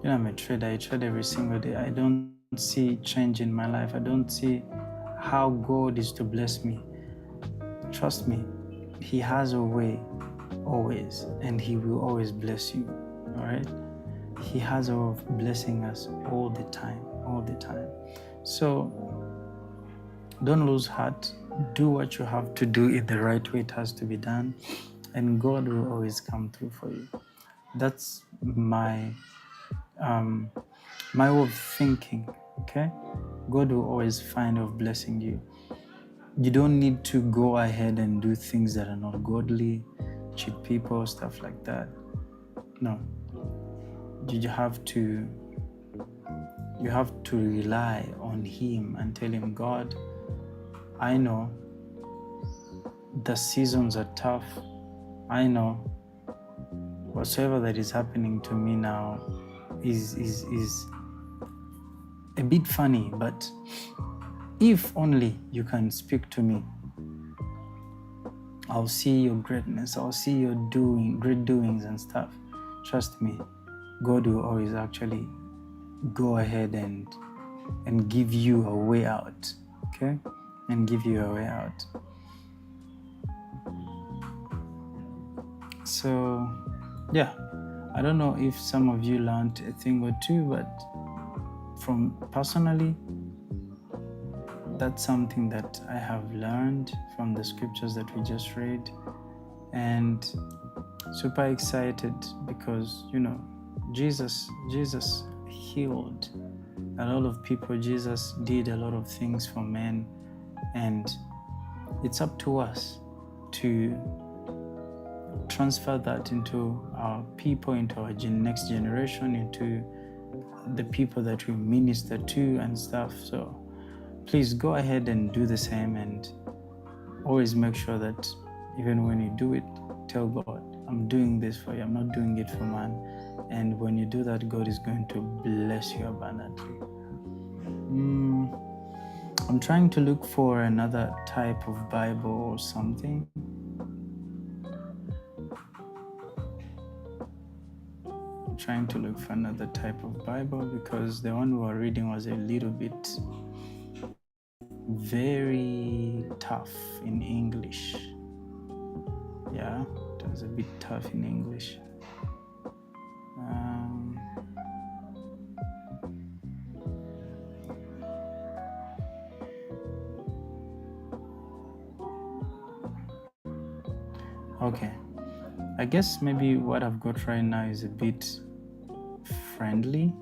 I'm a trader, I trade every single day, I don't see change in my life, I don't see how God is to bless me. Trust me, he has a way always, and he will always bless you, all right? He has a way of blessing us all the time. So don't lose heart. Do what you have to do in the right way it has to be done, and God will always come through for you. That's my way of thinking, okay? God will always find a way of blessing you. You don't need to go ahead and do things that are not godly, cheat people, stuff like that. No. You have to rely on him and tell him, God, I know the seasons are tough. I know whatsoever that is happening to me now is a bit funny, but if only you can speak to me, I'll see your greatness, I'll see your great doings and stuff. Trust me, God will always actually go ahead and give you a way out, okay? And give you a way out. So, yeah, I don't know if some of you learned a thing or two, but from personally, that's something that I have learned from the scriptures that we just read, and super excited because, Jesus healed a lot of people. Jesus did a lot of things for men, and it's up to us to transfer that into our people, into our next generation, into the people that we minister to and stuff. So please go ahead and do the same, and always make sure that even when you do it, tell God, I'm doing this for you, I'm not doing it for man. And when you do that, God is going to bless you abundantly. I'm trying to look for another type of Bible or something. I'm trying to look for another type of Bible because the one we were reading was a little bit very tough in English. Yeah, it was a bit tough in English. Okay, I guess maybe what I've got right now is a bit friendly.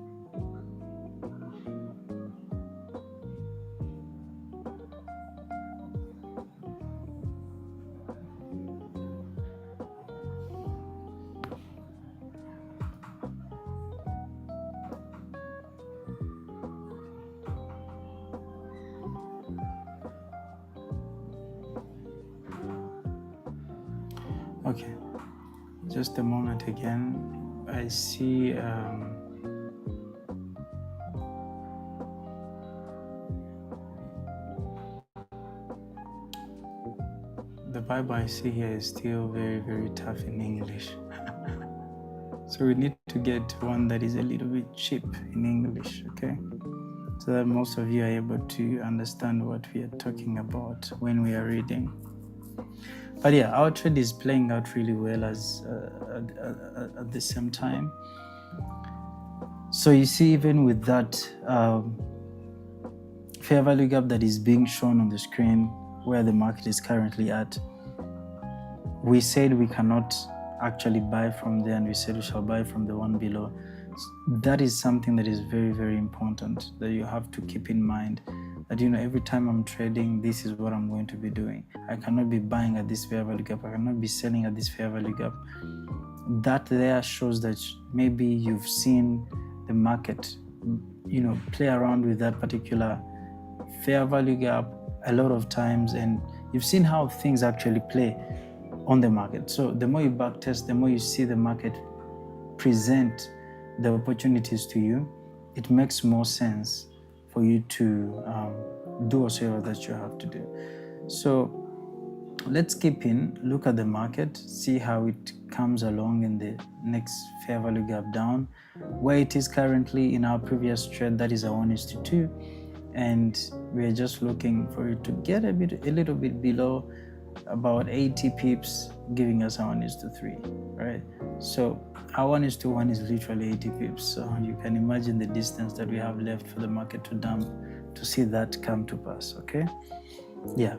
Okay, just a moment again. I see the Bible I see here is still very, very tough in English. So we need to get one that is a little bit cheap in English, okay? So that most of you are able to understand what we are talking about when we are reading. But yeah, our trade is playing out really well as at the same time. So you see, even with that fair value gap that is being shown on the screen where the market is currently at, we said we cannot actually buy from there, and we said we shall buy from the one below. That is something that is very, very important that you have to keep in mind, that every time I'm trading, this is what I'm going to be doing. I cannot be buying at this fair value gap. I cannot be selling at this fair value gap. That there shows that maybe you've seen the market play around with that particular fair value gap a lot of times, and you've seen how things actually play on the market. So the more you backtest, the more you see the market present the opportunities to you, it makes more sense for you to do whatever that you have to do. So let's keep in, look at the market, see how it comes along in the next fair value gap down, where it is currently in our previous trade. That is a 1:2, and we are just looking for it to get a little bit below, about 80 pips, giving us a 1:3, right? So our 1:1 is literally 80 pips. So you can imagine the distance that we have left for the market to dump to see that come to pass, okay? Yeah.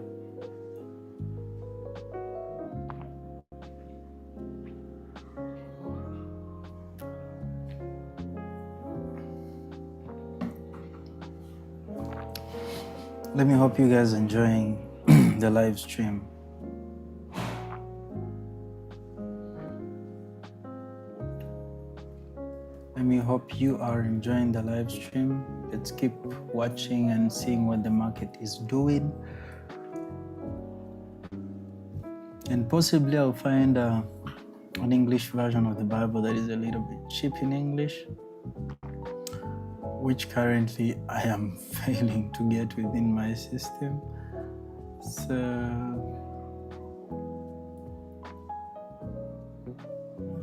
Let me hope you guys are enjoying the live stream. Let me hope you are enjoying the live stream. Let's keep watching and seeing what the market is doing. And possibly I'll find an English version of the Bible that is a little bit cheap in English, which currently I am failing to get within my system. So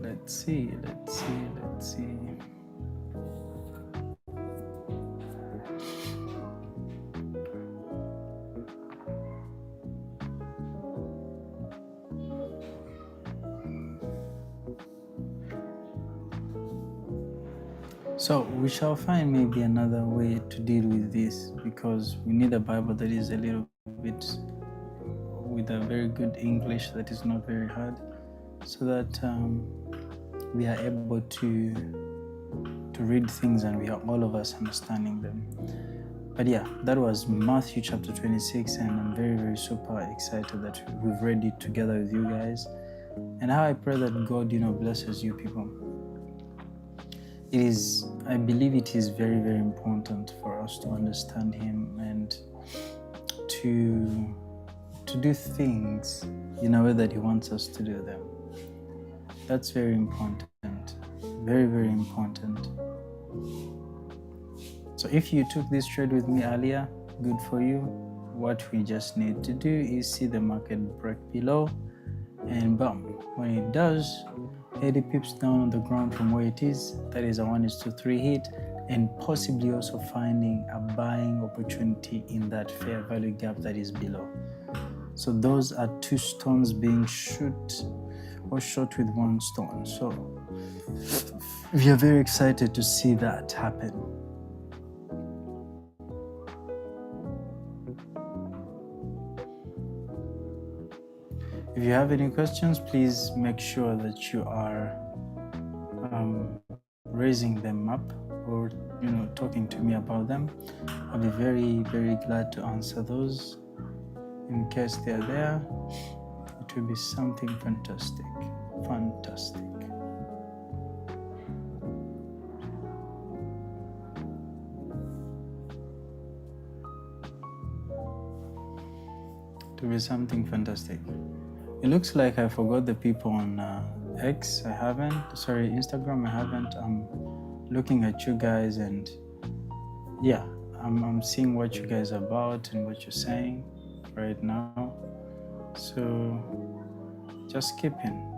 let's see. So we shall find maybe another way to deal with this, because we need a Bible that is a little bit with a very good English that is not very hard, so that we are able to read things and we are all of us understanding them. But yeah, that was Matthew chapter 26, and I'm very, very super excited that we've read it together with you guys. And how I pray that God, blesses you people. I believe it is very, very important for us to understand Him and to do things in a way that He wants us to do them. That's very important. Very, very important. So if you took this trade with me earlier, good for you. What we just need to do is see the market break below, and bam, when it does, 80 pips down on the ground from where it is, that is a 1:3 hit, and possibly also finding a buying opportunity in that fair value gap that is below. So those are two stones being shot with one stone. So we are very excited to see that happen. If you have any questions, please make sure that you are raising them up, or talking to me about them. I'll be very, very glad to answer those. In case they're there, it will be something fantastic. To be something fantastic. It looks like I forgot the people on X. I haven't. Sorry, Instagram. I haven't. I'm looking at you guys, and yeah, I'm seeing what you guys are about and what you're saying right now. So just keep in.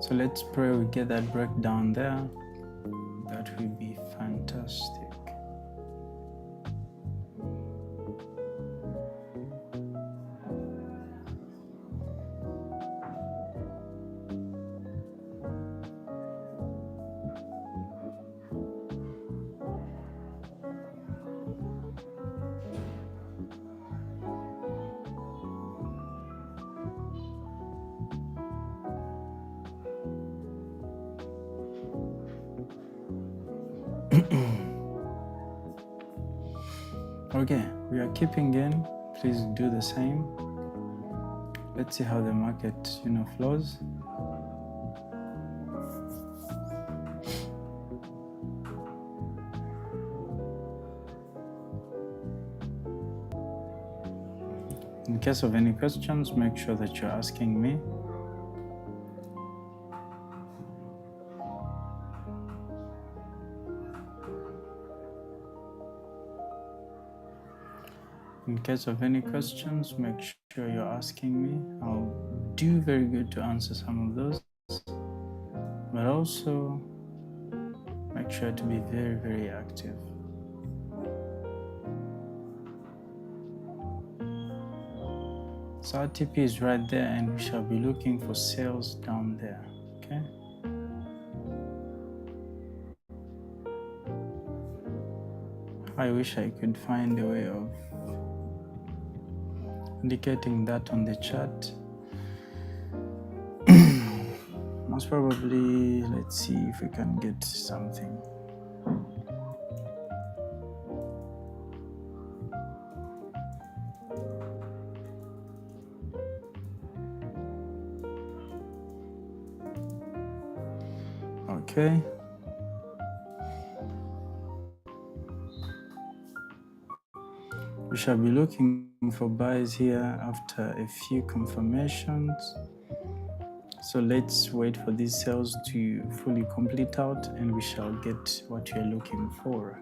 So let's pray we get that breakdown there. That will be fantastic. Okay, we are keeping in. Please do the same. Let's see how the market, flows. In case of any questions, make sure that you're asking me. In case of any questions, make sure you're asking me. I'll do very good to answer some of those, but also make sure to be very, very active. So our TP is right there, and we shall be looking for sales down there, okay? I wish I could find a way of indicating that on the chat. Most probably, let's see if we can get something. Okay. We shall be looking for buys here after a few confirmations. So let's wait for these sales to fully complete out, and we shall get what you're looking for.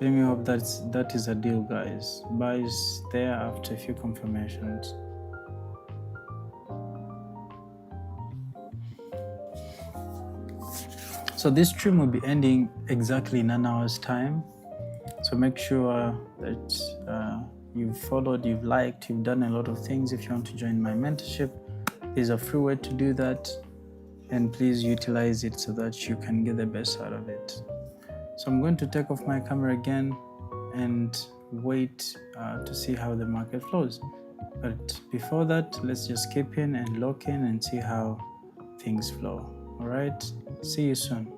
Let me hope that is a deal, guys. Buys there after a few confirmations. So this stream will be ending exactly in an hour's time. So make sure that you've followed, you've liked, you've done a lot of things. If you want to join my mentorship, there's a free way to do that. And please utilize it so that you can get the best out of it. So I'm going to take off my camera again and wait to see how the market flows. But before that, let's just keep in and lock in and see how things flow. All right, see you soon.